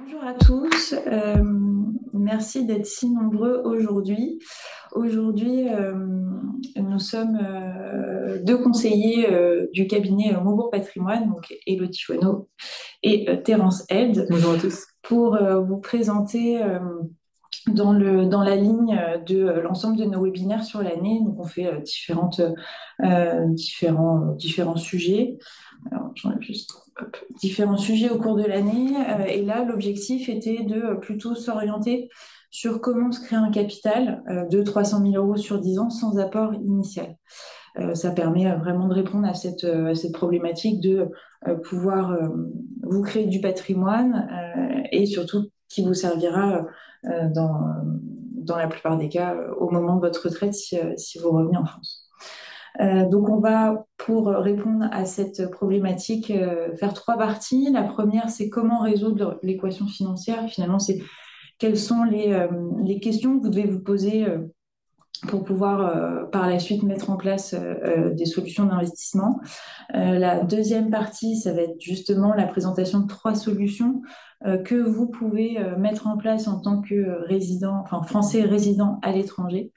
Bonjour à tous, merci d'être si nombreux aujourd'hui. Aujourd'hui, nous sommes deux conseillers du cabinet Maubourg Patrimoine, donc Élodie Chouanneau et Terence Eld, Bonjour à tous. pour vous présenter dans la ligne de l'ensemble de nos webinaires sur l'année. Donc, on fait différents sujets. Alors, j'enlève juste différents sujets au cours de l'année. Et là, l'objectif était de plutôt s'orienter sur comment se créer un capital de 300 000 euros sur 10 ans sans apport initial. Ça permet vraiment de répondre à cette problématique de pouvoir vous créer du patrimoine et surtout qui vous servira dans la plupart des cas au moment de votre retraite si vous revenez en France. Donc, on va, pour répondre à cette problématique, faire trois parties. La première, c'est comment résoudre l'équation financière. Finalement, c'est quelles sont les questions que vous devez vous poser pour pouvoir par la suite mettre en place des solutions d'investissement. La deuxième partie, ça va être justement la présentation de trois solutions que vous pouvez mettre en place en tant que résident, enfin français résident à l'étranger.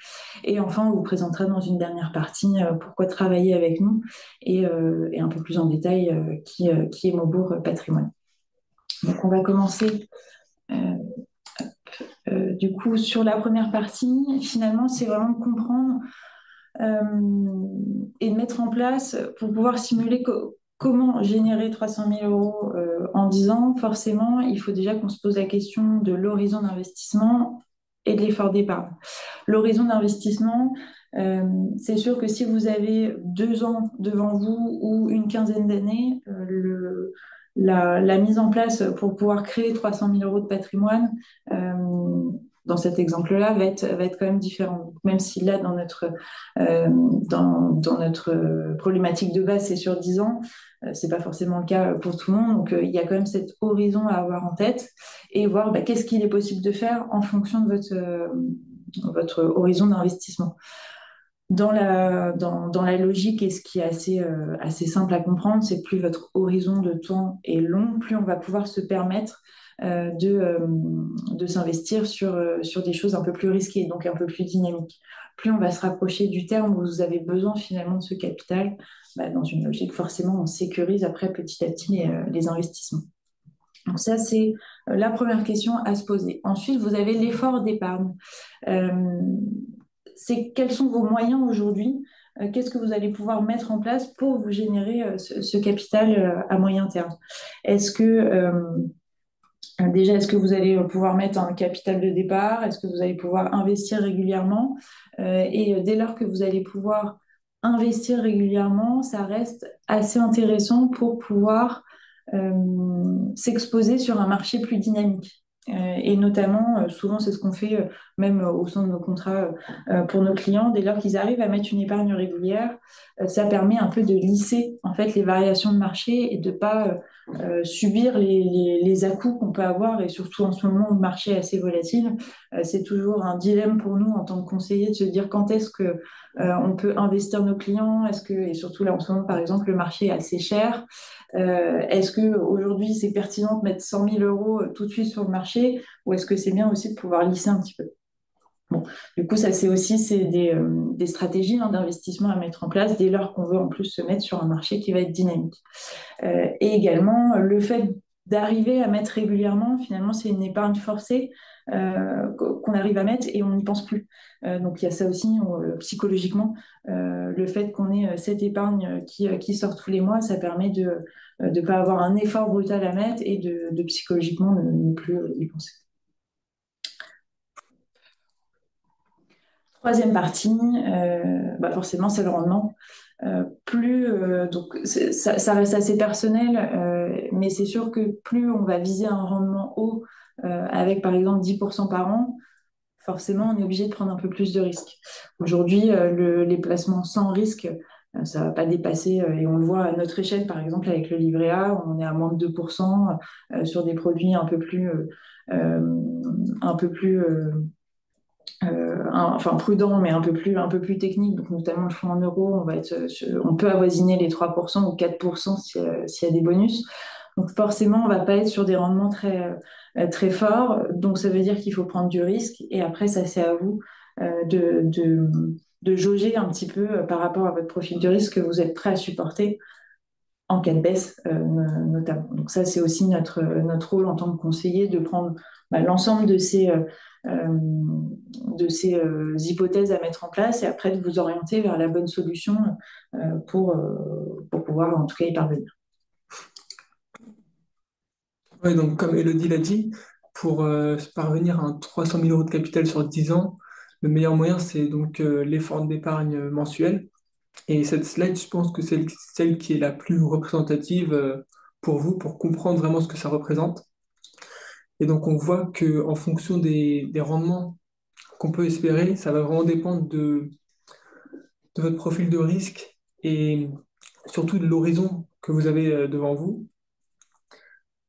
Et enfin, on vous présentera dans une dernière partie pourquoi travailler avec nous et un peu plus en détail qui est Maubourg Patrimoine. Donc, on va commencer euh, du coup sur la première partie. Finalement, c'est vraiment de comprendre et de mettre en place pour pouvoir simuler comment générer 300 000 euros en 10 ans. Forcément, il faut déjà qu'on se pose la question de l'horizon d'investissement et de l'effort d'épargne. L'horizon d'investissement, c'est sûr que si vous avez 2 ans devant vous ou une quinzaine d'années, la mise en place pour pouvoir créer 300 000 euros de patrimoine, dans cet exemple-là, va être quand même différent. Même si là, dans notre problématique de base, c'est sur 10 ans, c'est pas forcément le cas pour tout le monde. Donc, il y a quand même cet horizon à avoir en tête et voir qu'est-ce qu'il est possible de faire en fonction de votre horizon d'investissement. Dans la logique, et ce qui est assez simple à comprendre, c'est que plus votre horizon de temps est long, plus on va pouvoir se permettre de s'investir sur des choses un peu plus risquées, donc un peu plus dynamiques. Plus on va se rapprocher du terme où vous avez besoin finalement de ce capital, dans une logique, forcément, on sécurise après petit à petit les investissements. Donc ça, c'est la première question à se poser. Ensuite, vous avez l'effort d'épargne. Euh, c'est quels sont vos moyens aujourd'hui? Qu'est-ce que vous allez pouvoir mettre en place pour vous générer ce capital à moyen terme? Est-ce que déjà, est-ce que vous allez pouvoir mettre un capital de départ? Est-ce que vous allez pouvoir investir régulièrement? Et dès lors que vous allez pouvoir investir régulièrement, ça reste assez intéressant pour pouvoir s'exposer sur un marché plus dynamique. Et notamment, souvent, c'est ce qu'on fait même au sein de nos contrats pour nos clients. Dès lors qu'ils arrivent à mettre une épargne régulière, ça permet un peu de lisser en fait les variations de marché et de ne pas subir les à-coups qu'on peut avoir. Et surtout en ce moment où le marché est assez volatile, c'est toujours un dilemme pour nous en tant que conseiller de se dire quand est-ce que on peut investir nos clients. Et surtout là en ce moment, par exemple, le marché est assez cher. Est-ce que aujourd'hui c'est pertinent de mettre 100 000 euros tout de suite sur le marché ou est-ce que c'est bien aussi de pouvoir lisser un petit peu? Bon, du coup, ça c'est des stratégies d'investissement à mettre en place dès lors qu'on veut en plus se mettre sur un marché qui va être dynamique. Et également, le fait d'arriver à mettre régulièrement, finalement, c'est une épargne forcée qu'on arrive à mettre et on n'y pense plus. Donc, il y a ça aussi psychologiquement. Le fait qu'on ait cette épargne qui sort tous les mois, ça permet de ne pas avoir un effort brutal à mettre et de psychologiquement ne plus y penser. Troisième partie, forcément, c'est le rendement. Donc ça reste assez personnel, mais c'est sûr que plus on va viser un rendement haut, avec par exemple 10% par an, forcément on est obligé de prendre un peu plus de risques. Aujourd'hui, les placements sans risque, ça ne va pas dépasser, et on le voit à notre échelle, par exemple avec le livret A, on est à moins de 2% sur des produits euh, un peu plus enfin prudent, mais un peu plus technique, donc notamment le fonds en euros, on peut avoisiner les 3% ou 4% s'il y a des bonus. Donc forcément, on ne va pas être sur des rendements très fort. Donc, ça veut dire qu'il faut prendre du risque. Et après, ça, c'est à vous de jauger un petit peu par rapport à votre profil de risque que vous êtes prêt à supporter en cas de baisse, notamment. Donc, ça, c'est aussi notre rôle en tant que conseiller de prendre l'ensemble de ces hypothèses à mettre en place et après de vous orienter vers la bonne solution pour pouvoir en tout cas y parvenir. Ouais, donc, comme Elodie l'a dit, pour parvenir à un 300 000 euros de capital sur 10 ans, le meilleur moyen, c'est donc l'effort d'épargne mensuel. Et cette slide, je pense que c'est celle qui est la plus représentative pour vous, pour comprendre vraiment ce que ça représente. Et donc, on voit que en fonction des rendements qu'on peut espérer, ça va vraiment dépendre de votre profil de risque et surtout de l'horizon que vous avez devant vous.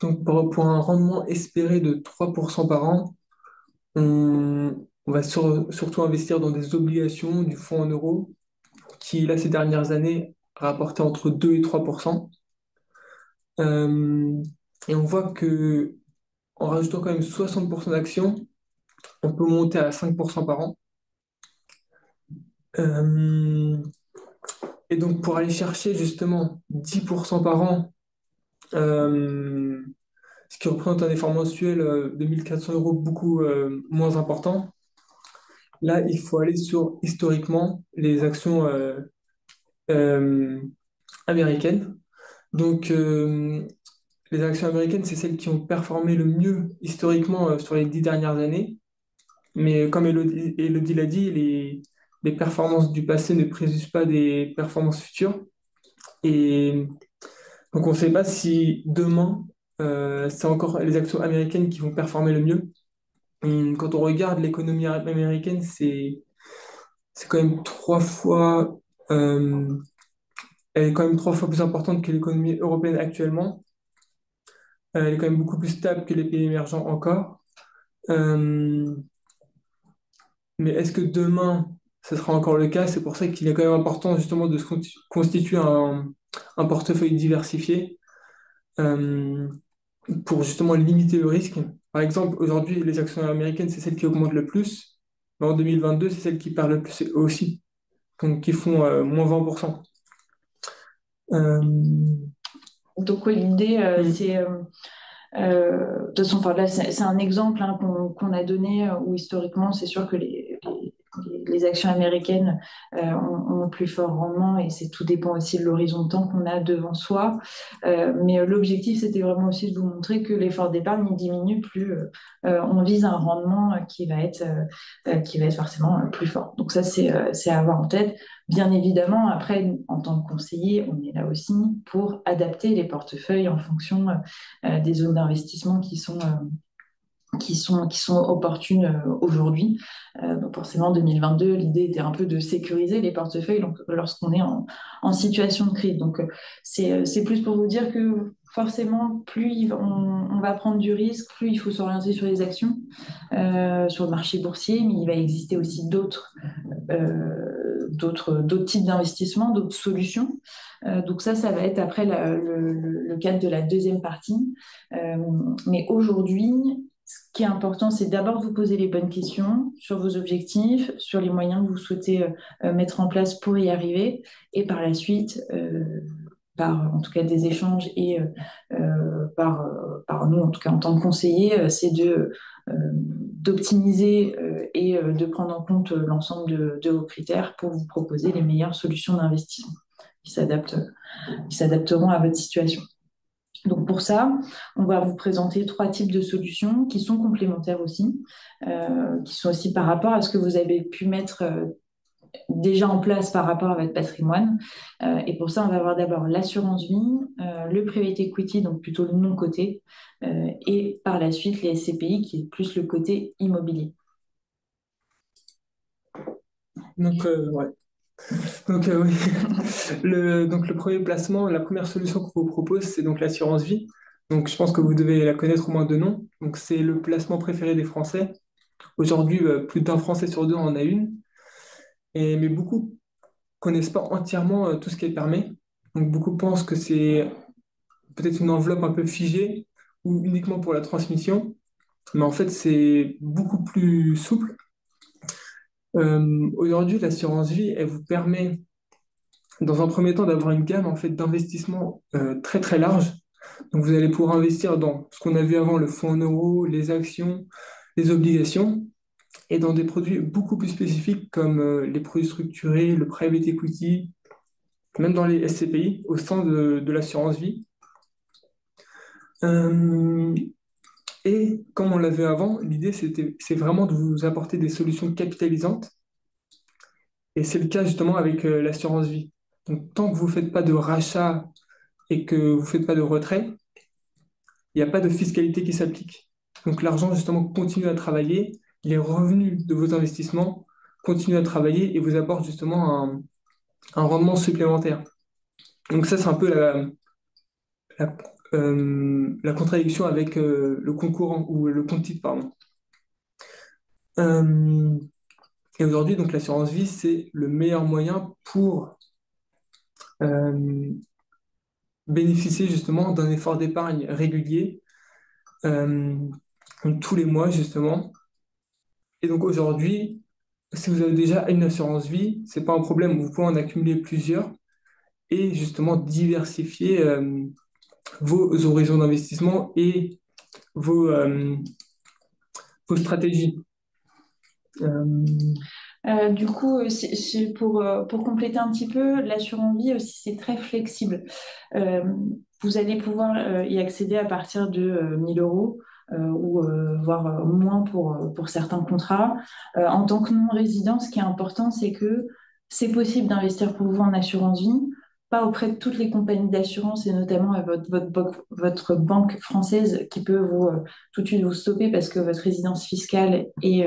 Donc, pour un rendement espéré de 3% par an, on va surtout investir dans des obligations du fonds en euros qui, là, ces dernières années, a rapporté entre 2 et 3%. Euh, et on voit que en rajoutant quand même 60% d'actions, on peut monter à 5% par an. Euh, et donc, pour aller chercher justement 10% par an, euh, ce qui représente un effort mensuel de 1 400 euros beaucoup moins important, là, il faut aller sur historiquement les actions euh, américaines. Donc, les actions américaines, c'est celles qui ont performé le mieux historiquement sur les 10 dernières années. Mais comme Elodie l'a dit, les performances du passé ne préjugent pas des performances futures. Et donc, on ne sait pas si demain, c'est encore les actions américaines qui vont performer le mieux. Quand on regarde l'économie américaine, c'est quand même euh, elle est quand même 3 fois plus importante que l'économie européenne actuellement. Elle est quand même beaucoup plus stable que les pays émergents encore. Euh, mais est-ce que demain, ce sera encore le cas? C'est pour ça qu'il est quand même important justement de se constituer un portefeuille diversifié euh, pour justement limiter le risque. Par exemple, aujourd'hui, les actions américaines, c'est celles qui augmentent le plus. Mais en 2022, c'est celles qui perdent le plus aussi, donc qui font moins 20%. Euh, Donc, oui, l'idée, hmm, c'est de toute façon, enfin, là, c'est un exemple hein, qu'on a donné où historiquement, c'est sûr que les actions américaines ont un plus fort rendement et c'est tout dépend aussi de l'horizon de temps qu'on a devant soi. Mais l'objectif, c'était vraiment aussi de vous montrer que l'effort d'épargne il diminue plus on vise un rendement qui va être forcément plus fort. Donc ça, c'est à avoir en tête. Bien évidemment, après, en tant que conseiller, on est là aussi pour adapter les portefeuilles en fonction des zones d'investissement qui sont opportunes aujourd'hui. Donc forcément, 2022, l'idée était un peu de sécuriser les portefeuilles donc, lorsqu'on est en situation de crise. Donc c'est plus pour vous dire que forcément, on va prendre du risque, plus il faut s'orienter sur les actions, sur le marché boursier, mais il va exister aussi d'autres types d'investissements, d'autres solutions. Donc ça va être après le cadre de la deuxième partie. Euh, mais aujourd'hui, ce qui est important, c'est d'abord de vous poser les bonnes questions sur vos objectifs, sur les moyens que vous souhaitez mettre en place pour y arriver, et par la suite, par en tout cas des échanges et par nous, en tout cas en tant que conseiller, c'est d'optimiser et de prendre en compte l'ensemble de vos critères pour vous proposer les meilleures solutions d'investissement qui s'adaptent, qui s'adapteront à votre situation. Donc pour ça, on va vous présenter trois types de solutions qui sont complémentaires aussi, qui sont aussi par rapport à ce que vous avez pu mettre déjà en place par rapport à votre patrimoine. Et pour ça, on va avoir d'abord l'assurance vie, le private equity, donc plutôt le non coté, et par la suite les SCPI qui est plus le côté immobilier. donc, ouais. Donc, oui. Donc, le premier placement, la première solution qu'on vous propose, c'est donc l'assurance vie. Donc, je pense que vous devez la connaître au moins de nom. Donc, c'est le placement préféré des Français. Aujourd'hui, plus d'un Français sur deux en a une. Mais beaucoup connaissent pas entièrement tout ce qu'elle permet. Donc, beaucoup pensent que c'est peut-être une enveloppe un peu figée ou uniquement pour la transmission. mais en fait, c'est beaucoup plus souple. Aujourd'hui, l'assurance vie, elle vous permet, dans un premier temps, d'avoir une gamme en fait d'investissements très très large. Donc, vous allez pouvoir investir dans ce qu'on a vu avant, le fonds en euros, les actions, les obligations, et dans des produits beaucoup plus spécifiques comme les produits structurés, le private equity, même dans les SCPI, au sein de l'assurance vie. Euh, et comme on l'avait avant, l'idée c'est vraiment de vous apporter des solutions capitalisantes. Et c'est le cas justement avec l'assurance vie. Donc tant que vous ne faites pas de rachat et que vous ne faites pas de retrait, il n'y a pas de fiscalité qui s'applique. Donc l'argent justement continue à travailler, les revenus de vos investissements continuent à travailler et vous apportent justement un rendement supplémentaire. Donc ça c'est un peu la, la contradiction avec le concurrent ou le compte titre, pardon. Euh, et aujourd'hui, donc l'assurance vie, c'est le meilleur moyen pour euh, bénéficier justement d'un effort d'épargne régulier, euh, donc tous les mois justement. Et donc aujourd'hui, si vous avez déjà une assurance vie, c'est pas un problème, vous pouvez en accumuler plusieurs et justement diversifier vos horizons d'investissement et vos, vos stratégies. Euh, Du coup, pour compléter un petit peu, l'assurance vie aussi, c'est très flexible. Euh, Vous allez pouvoir y accéder à partir de 1000 euros ou voire moins pour certains contrats. En tant que non-résident, ce qui est important, c'est que c'est possible d'investir pour vous en assurance vie, pas auprès de toutes les compagnies d'assurance et notamment à votre banque française qui peut vous tout de suite vous stopper parce que votre résidence fiscale est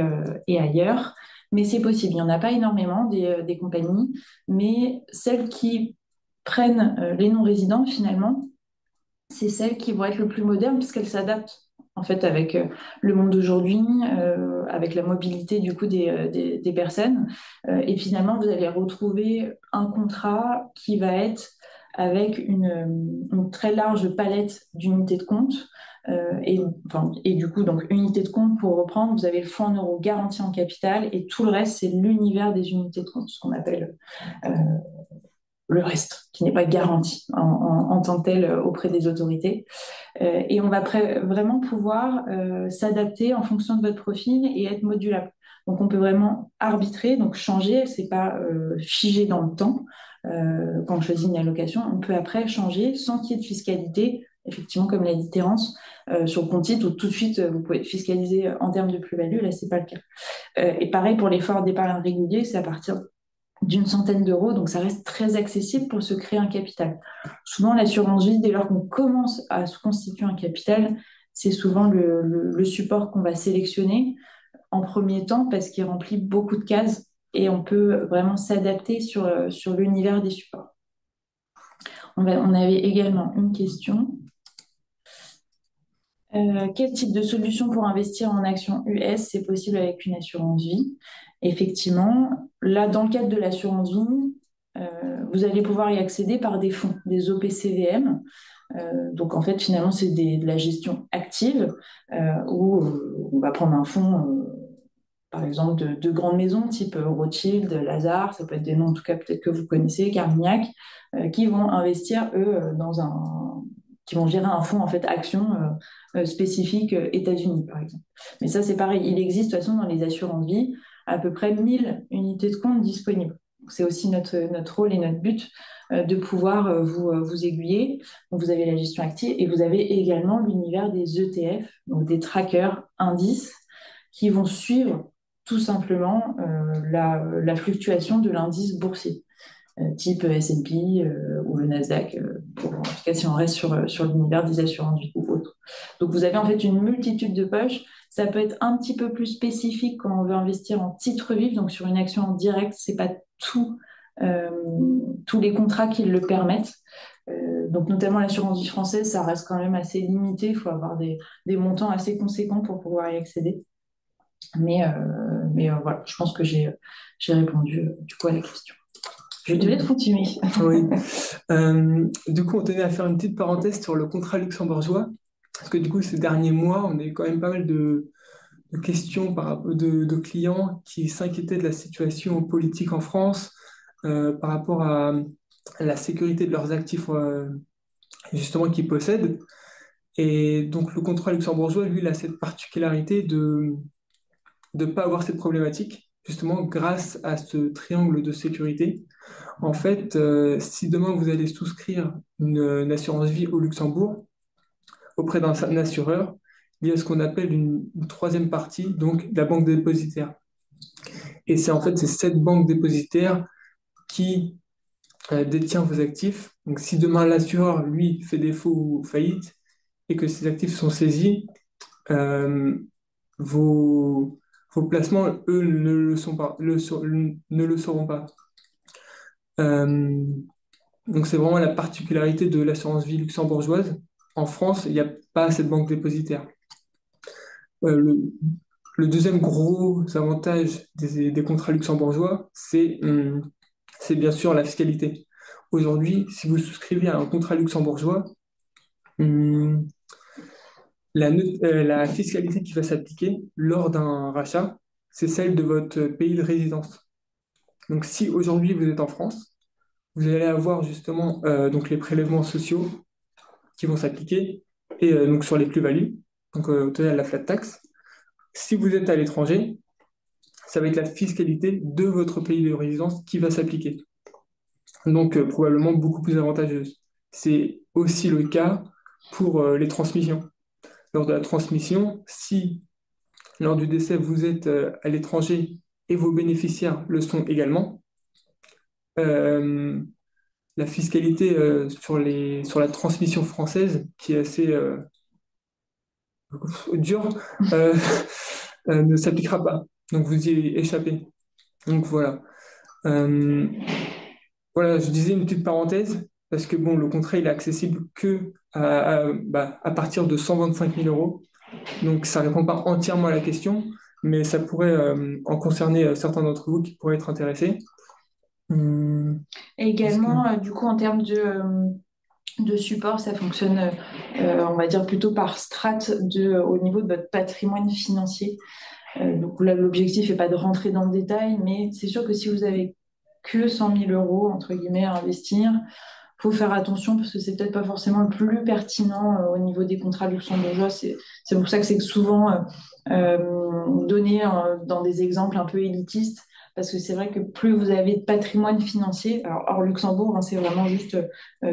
ailleurs. Mais c'est possible. Il n'y en a pas énormément des compagnies, mais celles qui prennent les non-résidents, finalement, c'est celles qui vont être le plus modernes puisqu'elles s'adaptent en fait avec le monde d'aujourd'hui, avec la mobilité du coup des personnes. Et finalement, vous allez retrouver un contrat qui va être avec une très large palette d'unités de compte. Et du coup, donc unité de compte, pour reprendre, vous avez le fonds en euros garanti en capital et tout le reste, c'est l'univers des unités de compte, ce qu'on appelle euh, le reste, qui n'est pas garanti en tant que tel auprès des autorités. Et on va vraiment pouvoir s'adapter en fonction de votre profil et être modulable. Donc on peut vraiment arbitrer, donc changer, c'est pas figé dans le temps. Quand on choisit une allocation, on peut après changer sans qu'il y ait de fiscalité, effectivement comme l'a dit Terence, sur le compte titre où tout de suite vous pouvez être fiscalisé en termes de plus-value, là c'est pas le cas. Et pareil pour l'effort d'épargne régulier, c'est à partir d'une centaine d'euros, donc ça reste très accessible pour se créer un capital. Souvent, l'assurance vie, dès lors qu'on commence à se constituer un capital, c'est souvent le support qu'on va sélectionner en premier temps parce qu'il remplit beaucoup de cases et on peut vraiment s'adapter sur l'univers des supports. On avait également une question. Quel type de solution pour investir en actions US c'est possible avec une assurance vie? Effectivement, là, dans le cadre de l'assurance vie, vous allez pouvoir y accéder par des fonds, des OPCVM. Donc, en fait, finalement, c'est de la gestion active où on va prendre un fonds, par exemple, de grandes maisons type Rothschild, Lazare, ça peut être des noms en tout cas peut-être que vous connaissez, Carmignac, qui vont investir, eux, qui vont gérer un fonds, en fait, action spécifique États-Unis, par exemple. Mais ça, c'est pareil. Il existe, de toute façon, dans les assurances vie, à peu près 1000 unités de compte disponibles. C'est aussi notre rôle et notre but de pouvoir vous aiguiller. Donc, vous avez la gestion active et vous avez également l'univers des ETF, donc des trackers indices qui vont suivre tout simplement la fluctuation de l'indice boursier, type S&P ou le Nasdaq, en tout cas si on reste sur l'univers des assurances vie ou autres. Donc vous avez en fait une multitude de poches. Ça peut être un petit peu plus spécifique quand on veut investir en titre vif, donc sur une action en direct, c'est pas euh, tous les contrats qui le permettent. Donc notamment l'assurance vie française, ça reste quand même assez limité. Il faut avoir des montants assez conséquents pour pouvoir y accéder. Mais voilà, je pense que j'ai répondu du coup à la question. Je te laisse continuer. Oui. Du coup, on tenait à faire une petite parenthèse sur le contrat luxembourgeois. Parce que du coup, ces derniers mois, on a eu quand même pas mal de questions de clients qui s'inquiétaient de la situation politique en France par rapport à la sécurité de leurs actifs justement qu'ils possèdent. Et donc le contrat luxembourgeois, lui, il a cette particularité de ne pas avoir cette problématique, justement grâce à ce triangle de sécurité. En fait, si demain vous allez souscrire une assurance vie au Luxembourg auprès d'un assureur, il y a ce qu'on appelle une troisième partie, donc la banque dépositaire. Et c'est en fait c'est cette banque dépositaire qui détient vos actifs. Donc si demain l'assureur, lui, fait défaut ou faillite et que ses actifs sont saisis, euh, vos, vos placements, eux, ne le sont pas, ne le seront pas. Euh, donc c'est vraiment la particularité de l'assurance vie luxembourgeoise. En France, il n'y a pas cette banque dépositaire. Euh, le, le deuxième gros avantage des contrats luxembourgeois, c'est bien sûr la fiscalité. Aujourd'hui, si vous souscrivez à un contrat luxembourgeois, hum, la fiscalité qui va s'appliquer lors d'un rachat, c'est celle de votre pays de résidence. Donc si aujourd'hui vous êtes en France, vous allez avoir justement donc les prélèvements sociaux qui vont s'appliquer et donc sur les plus-values, donc au total la flat tax. Si vous êtes à l'étranger, ça va être la fiscalité de votre pays de résidence qui va s'appliquer. Donc probablement beaucoup plus avantageuse. C'est aussi le cas pour les transmissions. Lors de la transmission, si lors du décès vous êtes à l'étranger et vos bénéficiaires le sont également, euh, la fiscalité sur la transmission française, qui est assez dure, euh, ne s'appliquera pas. Donc vous y échappez. Donc voilà. Euh, Voilà, je disais une petite parenthèse, parce que bon, le contrat il est accessible que à partir de 125 000 euros. Donc ça ne répond pas entièrement à la question, mais ça pourrait en concerner certains d'entre vous qui pourraient être intéressés. Hum, Et est-ce que... également, du coup, en termes de support, ça fonctionne, on va dire, plutôt par strate au niveau de votre patrimoine financier. Donc là, l'objectif n'est pas de rentrer dans le détail, mais c'est sûr que si vous avez que 100 000 euros, entre guillemets, à investir, faut faire attention parce que c'est peut-être pas forcément le plus pertinent au niveau des contrats luxembourgeois. C'est pour ça que c'est souvent donné dans des exemples un peu élitistes. Parce que c'est vrai que plus vous avez de patrimoine financier, alors hors Luxembourg, hein, c'est vraiment juste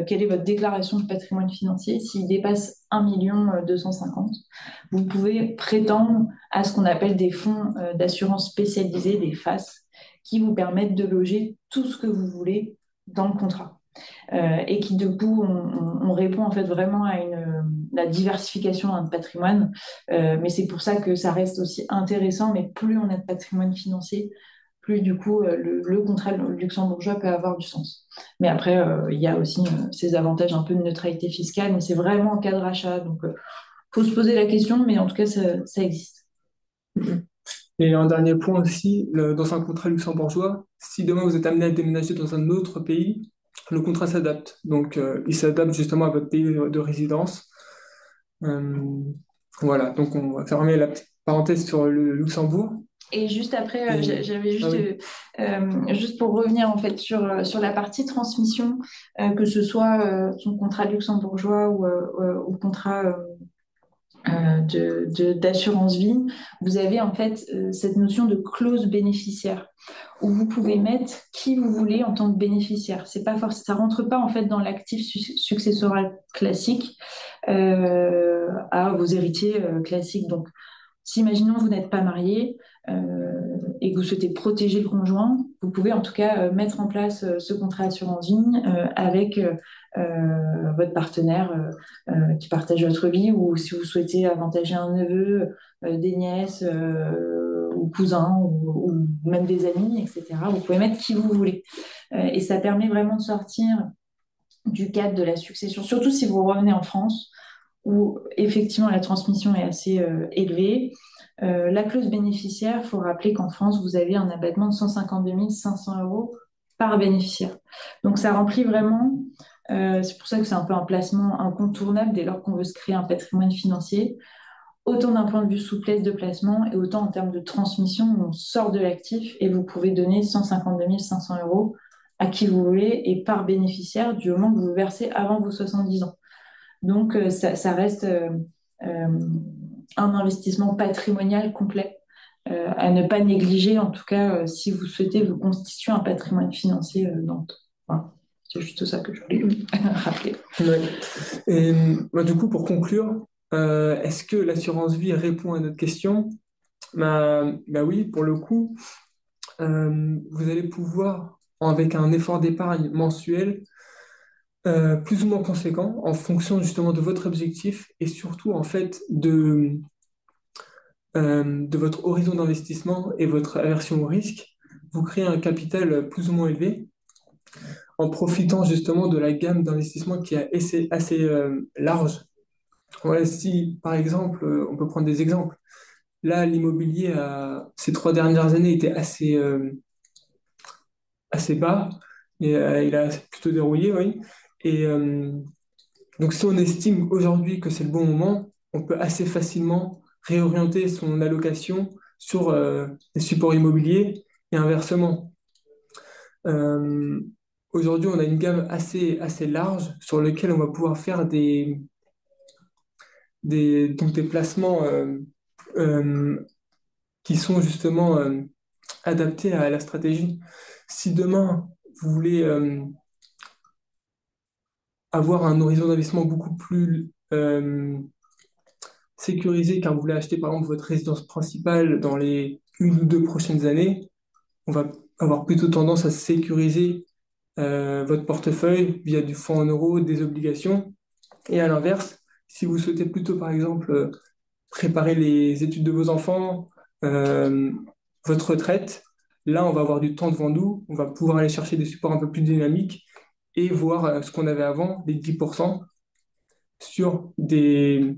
quelle est votre déclaration de patrimoine financier. S'il dépasse 1 250 000, vous pouvez prétendre à ce qu'on appelle des fonds d'assurance spécialisés, des FAS, qui vous permettent de loger tout ce que vous voulez dans le contrat. Et qui du coup on répond en fait vraiment à la diversification d'un patrimoine, mais c'est pour ça que ça reste aussi intéressant, mais plus on a de patrimoine financier, plus du coup le contrat luxembourgeois peut avoir du sens. Mais après il y a aussi ces avantages un peu de neutralité fiscale, mais c'est vraiment en cas de rachat, donc faut se poser la question, mais en tout cas ça existe. Et un dernier point aussi, dans un contrat luxembourgeois, si demain vous êtes amené à déménager dans un autre pays, le contrat s'adapte. Donc il s'adapte justement à votre pays de résidence. Euh, voilà, donc on va fermer la petite parenthèse sur le Luxembourg. Et juste après, Et... j'avais Ah oui. juste pour revenir en fait sur la partie transmission, que ce soit son contrat luxembourgeois ou le contrat d'assurance vie, vous avez en fait cette notion de clause bénéficiaire où vous pouvez mettre qui vous voulez en tant que bénéficiaire. C'est pas forcément, ça rentre pas en fait dans l'actif successoral classique à vos héritiers classiques. Donc si, imaginons, vous n'êtes pas marié et que vous souhaitez protéger le conjoint, vous pouvez en tout cas mettre en place ce contrat assurance vie avec votre partenaire qui partage votre vie, ou si vous souhaitez avantager un neveu, des nièces ou cousins ou même des amis, etc. Vous pouvez mettre qui vous voulez. Et ça permet vraiment de sortir du cadre de la succession, surtout si vous revenez en France où effectivement la transmission est assez élevée. La clause bénéficiaire, il faut rappeler qu'en France, vous avez un abattement de 152 500 euros par bénéficiaire. Donc ça remplit vraiment C'est pour ça que c'est un peu un placement incontournable dès lors qu'on veut se créer un patrimoine financier. Autant d'un point de vue souplesse de placement et autant en termes de transmission, on sort de l'actif et vous pouvez donner 152 500 euros à qui vous voulez et par bénéficiaire du moment que vous versez avant vos 70 ans. Donc, ça reste euh, un investissement patrimonial complet à ne pas négliger, en tout cas, si vous souhaitez vous constituer un patrimoine financier dans le temps. Voilà. C'est juste ça que je voulais rappeler. Ouais. Et bah, du coup, pour conclure, est-ce que l'assurance vie répond à notre question? Bah oui, pour le coup, vous allez pouvoir, avec un effort d'épargne mensuel, plus ou moins conséquent, en fonction justement de votre objectif et surtout en fait de votre horizon d'investissement et votre aversion au risque, vous créez un capital plus ou moins élevé en profitant justement de la gamme d'investissement qui est assez large. Voilà, si par exemple, on peut prendre des exemples. Là, l'immobilier ces 3 dernières années était assez bas et il a plutôt dérouillé, oui. Et donc, si on estime aujourd'hui que c'est le bon moment, on peut assez facilement réorienter son allocation sur les supports immobiliers et inversement. Euh, Aujourd'hui, on a une gamme assez large sur laquelle on va pouvoir faire donc des placements euh, qui sont justement adaptés à la stratégie. Si demain, vous voulez avoir un horizon d'investissement beaucoup plus sécurisé car vous voulez acheter par exemple votre résidence principale dans les 1 ou 2 prochaines années, on va avoir plutôt tendance à sécuriser votre portefeuille via du fonds en euros, des obligations. Et à l'inverse, si vous souhaitez plutôt par exemple préparer les études de vos enfants, euh, votre retraite, là on va avoir du temps devant nous, on va pouvoir aller chercher des supports un peu plus dynamiques et voir ce qu'on avait avant, les 10% sur des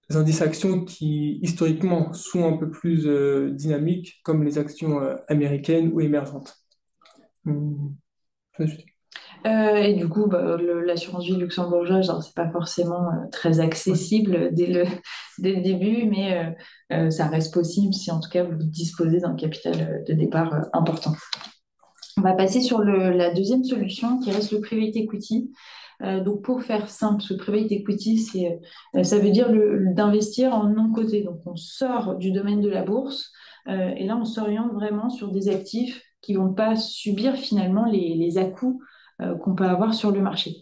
indices actions qui, historiquement, sont un peu plus dynamiques, comme les actions américaines ou émergentes. Hum, ça, Et du coup, bah, l'assurance vie luxembourgeoise, alors, c'est pas forcément très ouais. accessible dès le début, mais ça reste possible si en tout cas vous disposez d'un capital de départ important. On va passer sur la deuxième solution qui reste le private equity. Donc pour faire simple, ce private equity, ça veut dire d'investir en non coté. Donc on sort du domaine de la bourse et là on s'oriente vraiment sur des actifs qui vont pas subir finalement les à-coups qu'on peut avoir sur le marché.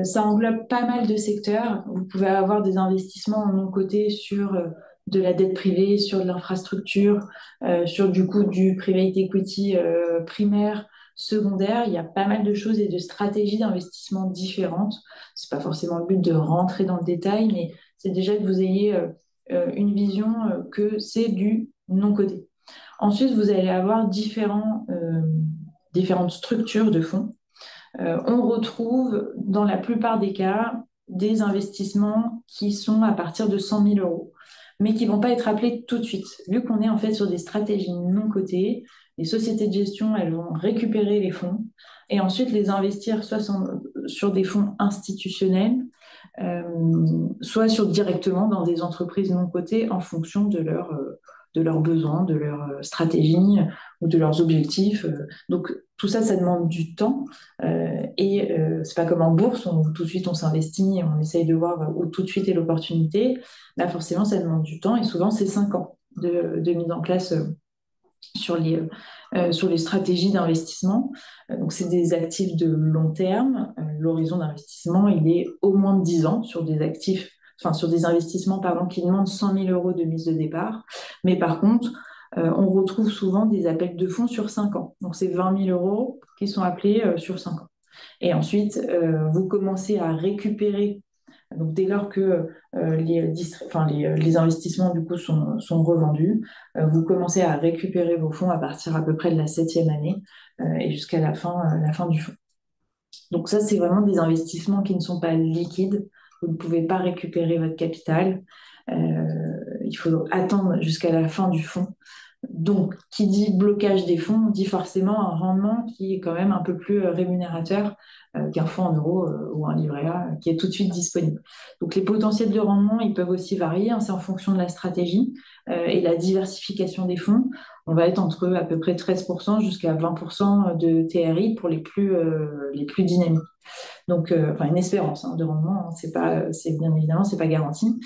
Ça englobe pas mal de secteurs. Vous pouvez avoir des investissements en non coté sur de la dette privée, sur de l'infrastructure, sur du coup du private equity primaire, secondaire. Il y a pas mal de choses et de stratégies d'investissement différentes. C'est pas forcément le but de rentrer dans le détail, mais c'est déjà que vous ayez une vision que c'est du non coté. Ensuite, vous allez avoir différentes structures de fonds. On retrouve dans la plupart des cas des investissements qui sont à partir de 100 000 euros, mais qui ne vont pas être appelés tout de suite. Vu qu'on est en fait sur des stratégies non cotées, les sociétés de gestion, elles vont récupérer les fonds et ensuite les investir soit sur des fonds institutionnels, soit directement dans des entreprises non cotées en fonction de leurs besoins, de leur stratégie ou de leurs objectifs. Donc tout ça, ça demande du temps c'est pas comme en bourse où tout de suite on s'investit et on essaye de voir où tout de suite est l'opportunité. Là, forcément, ça demande du temps et souvent c'est 5 ans de mise en place sur les stratégies d'investissement. Donc, c'est des actifs de long terme. L'horizon d'investissement, il est au moins de 10 ans sur des actifs, enfin, sur des investissements, pardon, qui demandent 100 000 euros de mise de départ. Mais par contre, on retrouve souvent des appels de fonds sur 5 ans. Donc, c'est 20 000 euros qui sont appelés sur 5 ans. Et ensuite, vous commencez à récupérer donc, dès lors que les investissements du coup sont revendus, vous commencez à récupérer vos fonds à partir à peu près de la septième année et jusqu'à la fin du fonds. Donc ça, c'est vraiment des investissements qui ne sont pas liquides. Vous ne pouvez pas récupérer votre capital. Il faut attendre jusqu'à la fin du fonds Donc, qui dit blocage des fonds, dit forcément un rendement qui est quand même un peu plus rémunérateur qu'un fonds en euros ou un livret A qui est tout de suite disponible. Donc, les potentiels de rendement, ils peuvent aussi varier, hein, c'est en fonction de la stratégie et la diversification des fonds. On va être entre à peu près 13% jusqu'à 20% de TRI pour les plus dynamiques. Donc, enfin, une espérance de rendement, hein, c'est bien évidemment, c'est pas garanti.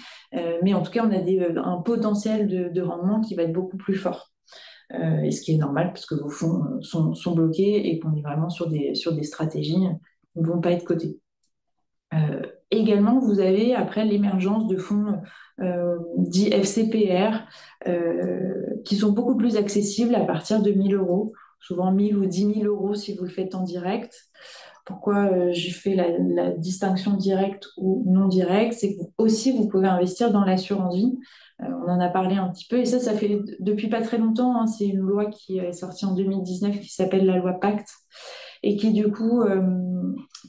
Mais en tout cas, on a un potentiel de rendement qui va être beaucoup plus fort. Et ce qui est normal puisque vos fonds sont bloqués et qu'on est vraiment sur des stratégies qui ne vont pas être cotées. Également, vous avez après l'émergence de fonds dits FCPR qui sont beaucoup plus accessibles à partir de 1 000 euros, souvent 1 000 ou 10 000 euros si vous le faites en direct. Pourquoi je fais la distinction directe ou non directe, c'est que aussi vous pouvez investir dans l'assurance vie. On en a parlé un petit peu et ça fait depuis pas très longtemps, hein. C'est une loi qui est sortie en 2019 qui s'appelle la loi Pacte et qui du coup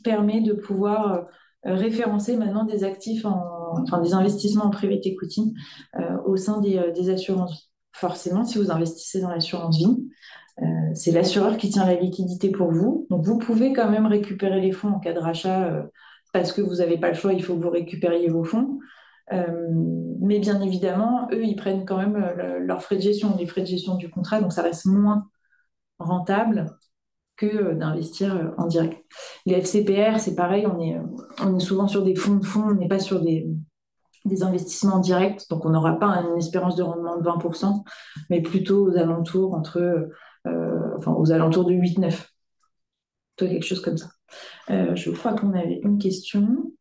permet de pouvoir référencer maintenant des actifs, enfin des investissements en private equity au sein des assurances vie. Forcément, si vous investissez dans l'assurance vie, c'est l'assureur qui tient la liquidité pour vous. Donc, vous pouvez quand même récupérer les fonds en cas de rachat parce que vous n'avez pas le choix, il faut que vous récupériez vos fonds. Mais bien évidemment, eux, ils prennent quand même leurs frais de gestion, les frais de gestion du contrat, donc ça reste moins rentable que d'investir en direct. Les FCPR, c'est pareil, on est souvent sur des fonds de fonds, on n'est pas sur des investissements directs, donc on n'aura pas une espérance de rendement de 20%, mais plutôt aux alentours aux alentours de 8-9, quelque chose comme ça. Je crois qu'on avait une question.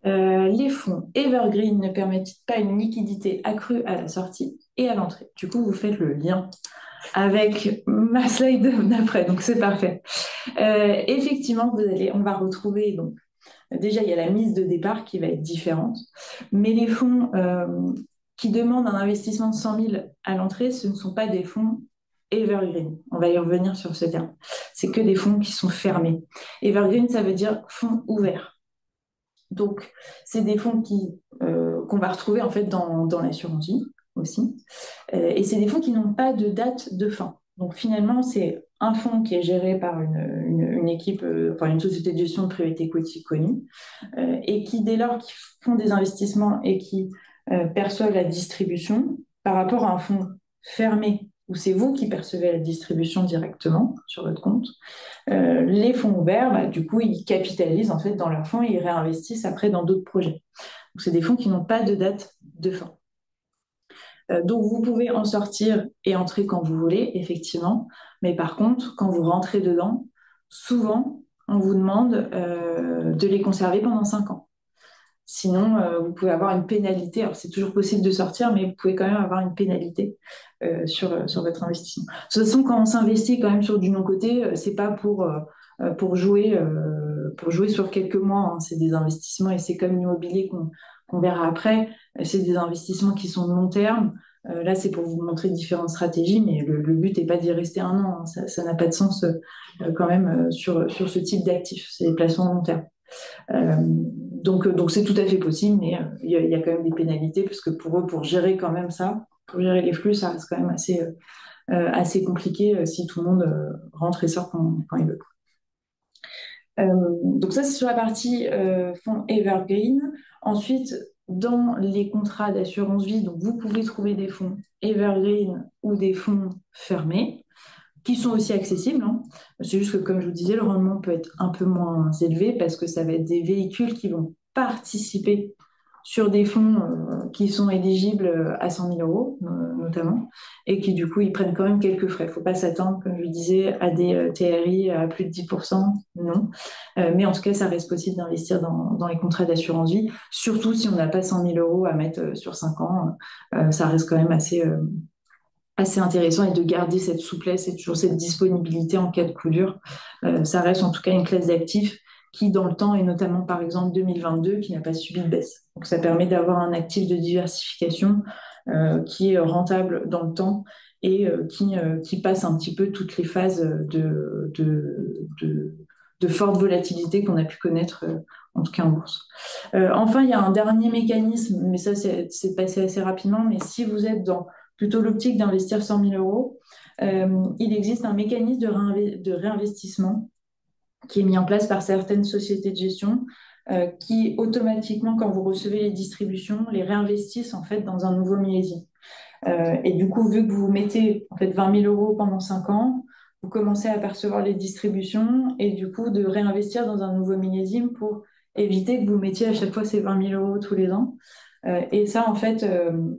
Les fonds Evergreen ne permettent pas une liquidité accrue à la sortie et à l'entrée. Du coup, vous faites le lien avec ma slide d'après, donc c'est parfait. Effectivement, on va retrouver, donc, déjà, il y a la mise de départ qui va être différente, mais les fonds qui demandent un investissement de 100 000 à l'entrée, ce ne sont pas des fonds Evergreen. On va y revenir sur ce terme. C'est que des fonds qui sont fermés. Evergreen, ça veut dire fonds ouverts. Donc, c'est des fonds qu'on va retrouver en fait dans l'assurance vie aussi. Et c'est des fonds qui n'ont pas de date de fin. Donc, finalement, c'est un fonds qui est géré par une équipe, enfin une société de gestion de private equity connue, et qui, dès lors qu'ils font des investissements et qui perçoivent la distribution, par rapport à un fonds fermé où c'est vous qui percevez la distribution directement sur votre compte, les fonds ouverts, du coup, ils capitalisent en fait dans leurs fonds et ils réinvestissent après dans d'autres projets. Donc, c'est des fonds qui n'ont pas de date de fin. Donc, vous pouvez en sortir et entrer quand vous voulez, effectivement. Mais par contre, quand vous rentrez dedans, souvent, on vous demande de les conserver pendant 5 ans. Sinon, vous pouvez avoir une pénalité. Alors, c'est toujours possible de sortir, mais vous pouvez quand même avoir une pénalité sur votre investissement. De toute façon, quand on s'investit quand même sur du non-coté, c'est pas pour jouer sur quelques mois, hein. C'est des investissements et c'est comme l'immobilier qu'on verra après. C'est des investissements qui sont de long terme. Là, c'est pour vous montrer différentes stratégies, mais le but n'est pas d'y rester 1 an, hein. Ça n'a pas de sens quand même sur ce type d'actifs. C'est des placements long terme. Donc c'est tout à fait possible, mais il y a quand même des pénalités, parce que pour eux, pour gérer quand même ça, pour gérer les flux, ça reste quand même assez compliqué si tout le monde rentre et sort quand il veut. Donc ça, c'est sur la partie fonds Evergreen. Ensuite, dans les contrats d'assurance vie, donc vous pouvez trouver des fonds Evergreen ou des fonds fermés qui sont aussi accessibles, hein. C'est juste que, comme je vous disais, le rendement peut être un peu moins élevé parce que ça va être des véhicules qui vont participer sur des fonds qui sont éligibles à 100 000 euros, notamment, et qui, du coup, ils prennent quand même quelques frais. Il ne faut pas s'attendre, comme je disais, à des TRI à plus de 10%, non. Mais en tout cas, ça reste possible d'investir dans les contrats d'assurance vie, surtout si on n'a pas 100 000 euros à mettre sur 5 ans. Ça reste quand même assez intéressant, et de garder cette souplesse et toujours cette disponibilité en cas de coup dur. Ça reste en tout cas une classe d'actifs qui, dans le temps, et notamment par exemple 2022, qui n'a pas subi de baisse. Donc ça permet d'avoir un actif de diversification qui est rentable dans le temps et qui passe un petit peu toutes les phases de forte volatilité qu'on a pu connaître en tout cas en bourse. Enfin, il y a un dernier mécanisme, mais ça, c'est passé assez rapidement. Mais si vous êtes dans plutôt l'optique d'investir 100 000 euros, il existe un mécanisme de réinvestissement qui est mis en place par certaines sociétés de gestion qui, automatiquement, quand vous recevez les distributions, les réinvestissent en fait dans un nouveau millésime. Et du coup, vu que vous mettez en fait 20 000 euros pendant 5 ans, vous commencez à percevoir les distributions et du coup de réinvestir dans un nouveau millésime pour éviter que vous mettiez à chaque fois ces 20 000 euros tous les ans. Et ça, en fait,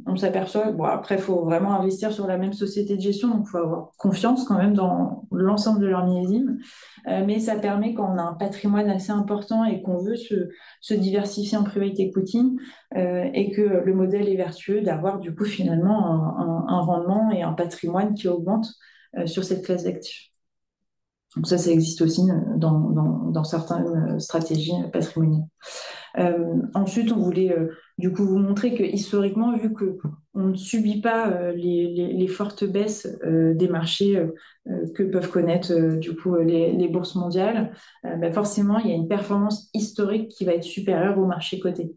on s'aperçoit, bon, après, il faut vraiment investir sur la même société de gestion, donc il faut avoir confiance quand même dans l'ensemble de leur millésime. Mais ça permet, quand on a un patrimoine assez important et qu'on veut se diversifier en private equity, et que le modèle est vertueux, d'avoir du coup finalement un rendement et un patrimoine qui augmente sur cette classe d'actifs. Donc ça existe aussi dans certaines stratégies patrimoniales. Ensuite, on voulait du coup vous montrer que historiquement, vu qu'on ne subit pas les fortes baisses des marchés que peuvent connaître du coup les bourses mondiales, bah forcément, il y a une performance historique qui va être supérieure au marché coté.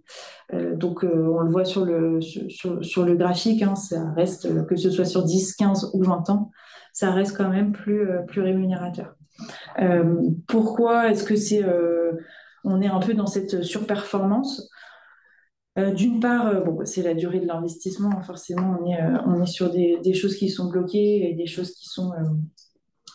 Donc, on le voit sur le graphique, hein, ça reste, que ce soit sur 10, 15 ou 20 ans, ça reste quand même plus rémunérateur. Pourquoi est-ce que on est un peu dans cette surperformance? D'une part, bon, c'est la durée de l'investissement, hein. Forcément, on est sur des choses qui sont bloquées et des choses qui sont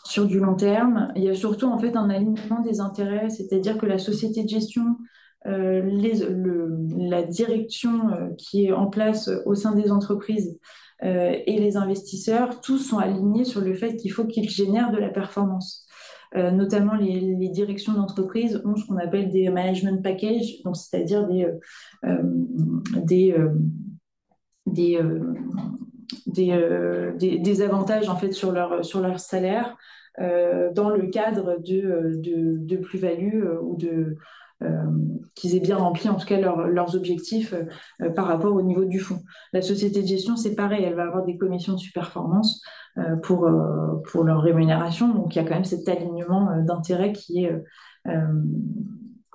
sur du long terme. Il y a surtout en fait un alignement des intérêts, c'est-à-dire que la société de gestion, la direction qui est en place au sein des entreprises et les investisseurs, tous sont alignés sur le fait qu'il faut qu'ils génèrent de la performance. Notamment les directions d'entreprise ont ce qu'on appelle des management packages, donc c'est-à-dire des, euh, des, euh, des avantages en fait sur leur salaire dans le cadre de plus-value ou euh, qu'ils aient bien rempli en tout cas leurs objectifs par rapport au niveau du fonds. La société de gestion, c'est pareil, elle va avoir des commissions de surperformance pour leur rémunération. Donc il y a quand même cet alignement d'intérêt euh,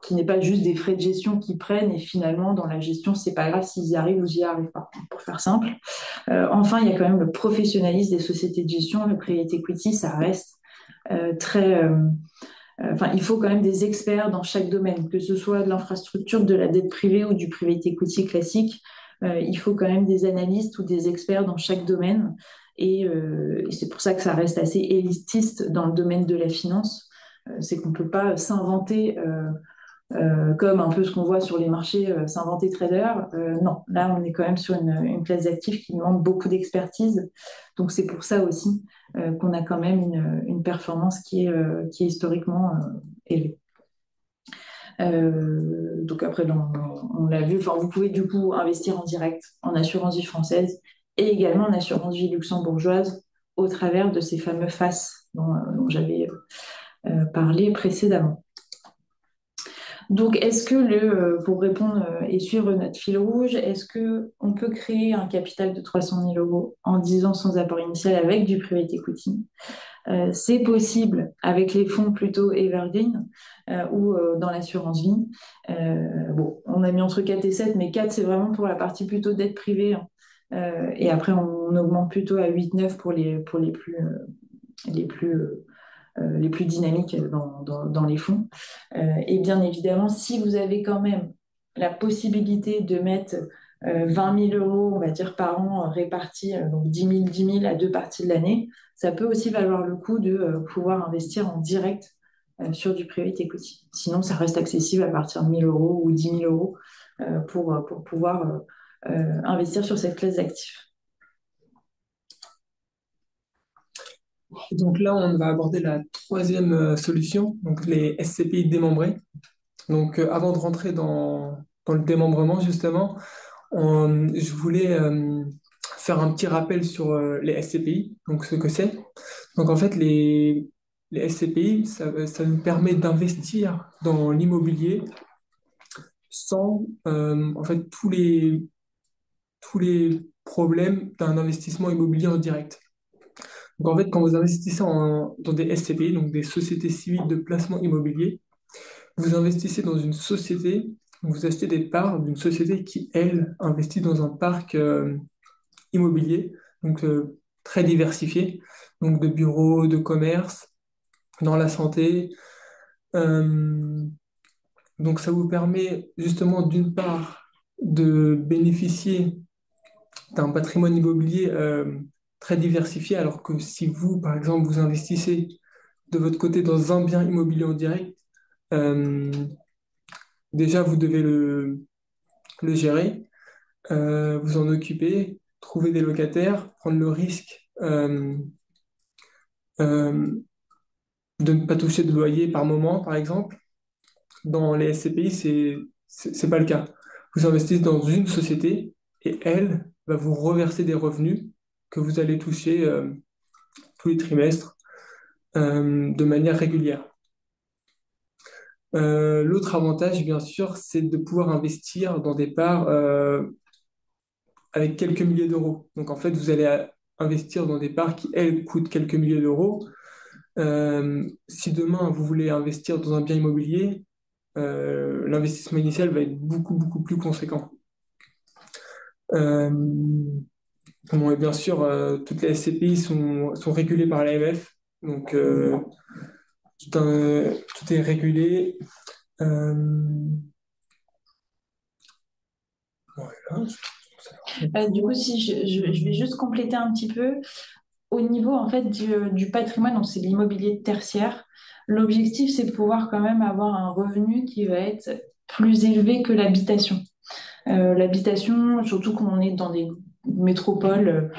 qui n'est pas juste des frais de gestion qu'ils prennent et finalement dans la gestion, c'est pas grave s'ils y arrivent ou s'ils n'y arrivent pas, pour faire simple. Enfin, il y a quand même le professionnalisme des sociétés de gestion. Le private equity, ça reste très. Enfin, il faut quand même des experts dans chaque domaine, que ce soit de l'infrastructure, de la dette privée ou du private equity classique. Il faut quand même des analystes ou des experts dans chaque domaine. Et c'est pour ça que ça reste assez élitiste dans le domaine de la finance. C'est qu'on ne peut pas s'inventer comme un peu ce qu'on voit sur les marchés, s'inventer trader. Non, là, on est quand même sur une classe d'actifs qui demande beaucoup d'expertise. Donc, c'est pour ça aussi qu'on a quand même une performance qui est historiquement élevée. Donc, après, on l'a vu, enfin, vous pouvez du coup investir en direct en assurance vie française et également en assurance vie luxembourgeoise au travers de ces fameux FAS dont j'avais parlé précédemment. Donc, pour répondre et suivre notre fil rouge, est-ce qu'on peut créer un capital de 300 000 euros en 10 ans sans apport initial avec du private equity? C'est possible avec les fonds plutôt evergreen ou dans l'assurance vie. Bon, on a mis entre 4 et 7, mais 4, c'est vraiment pour la partie plutôt dette privée, hein. Et après, on augmente plutôt à 8-9 pour les plus les plus dynamiques dans les fonds. Et bien évidemment, si vous avez quand même la possibilité de mettre 20 000 euros, on va dire, par an répartis, donc 10 000 à deux parties de l'année, ça peut aussi valoir le coup de pouvoir investir en direct sur du private equity. Sinon, ça reste accessible à partir de 1 000 euros ou 10 000 euros pour pouvoir investir sur cette classe d'actifs. Et donc là, on va aborder la troisième solution, donc les SCPI démembrés. Donc avant de rentrer dans le démembrement, justement, je voulais faire un petit rappel sur les SCPI, donc ce que c'est. Donc en fait, les SCPI, ça nous permet d'investir dans l'immobilier sans en fait tous les problèmes d'un investissement immobilier en direct. Donc en fait, quand vous investissez dans des SCPI, donc des sociétés civiles de placement immobilier, vous investissez dans une société, vous achetez des parts d'une société qui, elle, investit dans un parc immobilier, donc très diversifié, donc de bureaux, de commerce, dans la santé. Euh, donc ça vous permet justement d'une part de bénéficier d'un patrimoine immobilier très diversifié, alors que si vous, par exemple, vous investissez de votre côté dans un bien immobilier en direct, euh, déjà vous devez le gérer, vous en occuper, trouver des locataires, prendre le risque euh, de ne pas toucher de loyer par moment, par exemple. Dans les SCPI, c'est pas le cas. Vous investissez dans une société et elle va vous reverser des revenus que vous allez toucher tous les trimestres de manière régulière. L'autre avantage, bien sûr, c'est de pouvoir investir dans des parts avec quelques milliers d'euros. Donc, en fait, vous allez investir dans des parts qui, elles, coûtent quelques milliers d'euros. Si demain, vous voulez investir dans un bien immobilier, l'investissement initial va être beaucoup, beaucoup plus conséquent. Euh, bon, et bien sûr, toutes les SCPI sont régulées par l'AMF, donc tout est régulé. Euh, voilà. Du coup, si je vais juste compléter un petit peu, au niveau en fait du patrimoine, donc c'est l'immobilier tertiaire, l'objectif c'est de pouvoir quand même avoir un revenu qui va être plus élevé que l'habitation. L'habitation, surtout quand on est dans des métropoles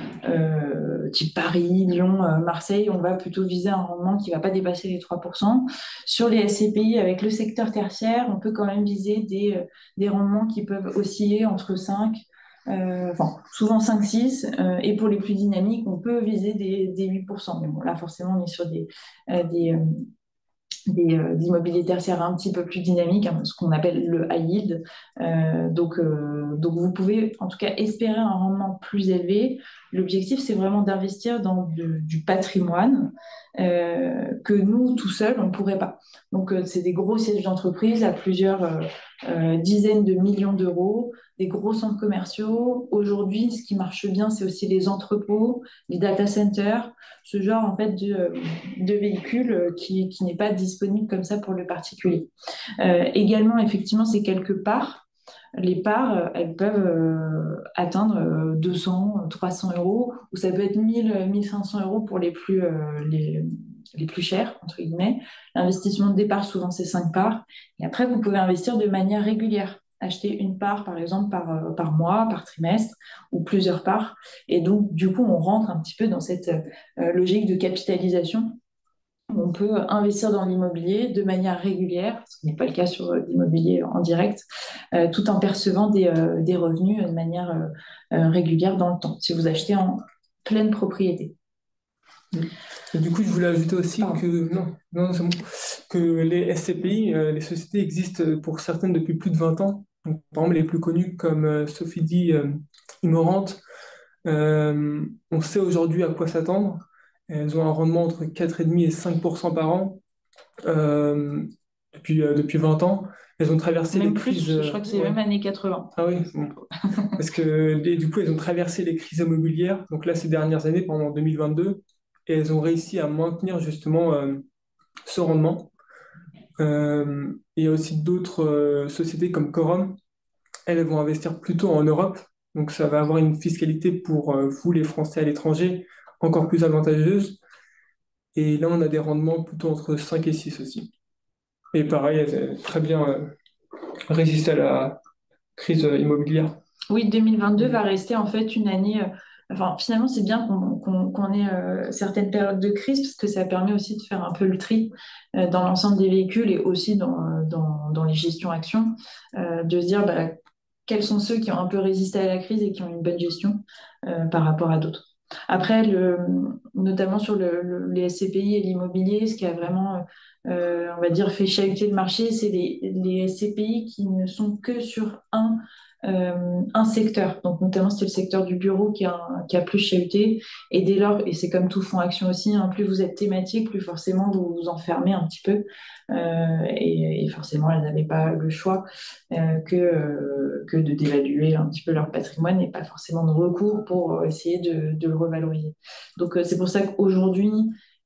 type Paris, Lyon, Marseille, on va plutôt viser un rendement qui ne va pas dépasser les 3%. Sur les SCPI, avec le secteur tertiaire, on peut quand même viser des rendements qui peuvent osciller entre 5, enfin souvent 5-6, et pour les plus dynamiques, on peut viser des 8%. Mais bon, là, forcément, on est sur des immobiliers tertiaires un petit peu plus dynamiques, hein, ce qu'on appelle le high yield. Donc, vous pouvez en tout cas espérer un rendement plus élevé. L'objectif, c'est vraiment d'investir dans du patrimoine que nous, tout seuls, on ne pourrait pas. Donc, c'est des gros sièges d'entreprise à plusieurs dizaines de millions d'euros, des gros centres commerciaux. Aujourd'hui, ce qui marche bien, c'est aussi les entrepôts, les data centers, ce genre en fait de véhicule qui n'est pas disponible comme ça pour le particulier. Également, effectivement, c'est quelques parts. Les parts, elles peuvent atteindre 200, 300 euros, ou ça peut être 1000, 1500 euros pour les plus chers, entre guillemets. L'investissement de départ, souvent, c'est 5 parts. Et après, vous pouvez investir de manière régulière. Acheter une part, par exemple, par mois, par trimestre, ou plusieurs parts. Et donc, du coup, on rentre un petit peu dans cette logique de capitalisation. On peut investir dans l'immobilier de manière régulière, ce n'est pas le cas sur l'immobilier en direct, tout en percevant des revenus de manière régulière dans le temps, si vous achetez en pleine propriété. Et du coup, je voulais ajouter aussi Pardon. que, non, non, c'est bon, que les SCPI, les sociétés existent pour certaines depuis plus de 20 ans. Donc, par exemple, les plus connues comme Sofidy, Immorente, on sait aujourd'hui à quoi s'attendre. Elles ont un rendement entre 4,5 et 5% par an euh, depuis 20 ans. Elles ont traversé les Même plus, crises. je crois que c'est Ouais. même années 80. Ah oui, bon. Parce que du coup, elles ont traversé les crises immobilières, donc là, ces dernières années, pendant 2022, et elles ont réussi à maintenir justement ce rendement. Il y a aussi d'autres sociétés comme Corum, elles vont investir plutôt en Europe, donc ça va avoir une fiscalité pour vous, les Français à l'étranger, encore plus avantageuse. Et là, on a des rendements plutôt entre 5 et 6 aussi. Et pareil, elles ont très bien résisté à la crise immobilière. Oui, 2022 va rester en fait une année. Enfin, finalement, c'est bien qu'on ait certaines périodes de crise parce que ça permet aussi de faire un peu le tri dans l'ensemble des véhicules et aussi dans les gestions actions, de se dire bah, quels sont ceux qui ont un peu résisté à la crise et qui ont une bonne gestion par rapport à d'autres. Après, notamment sur les SCPI et l'immobilier, ce qui a vraiment, on va dire, fait chahuter le marché, c'est les SCPI qui ne sont que sur un un secteur. Donc, notamment, c'était le secteur du bureau qui a plus chahuté. Et dès lors, et c'est comme tout fonds action aussi, hein, plus vous êtes thématique, plus forcément vous vous enfermez un petit peu. Et forcément, elles n'avaient pas le choix que de d'évaluer un petit peu leur patrimoine et pas forcément de recours pour essayer de le revaloriser. Donc, c'est pour ça qu'aujourd'hui,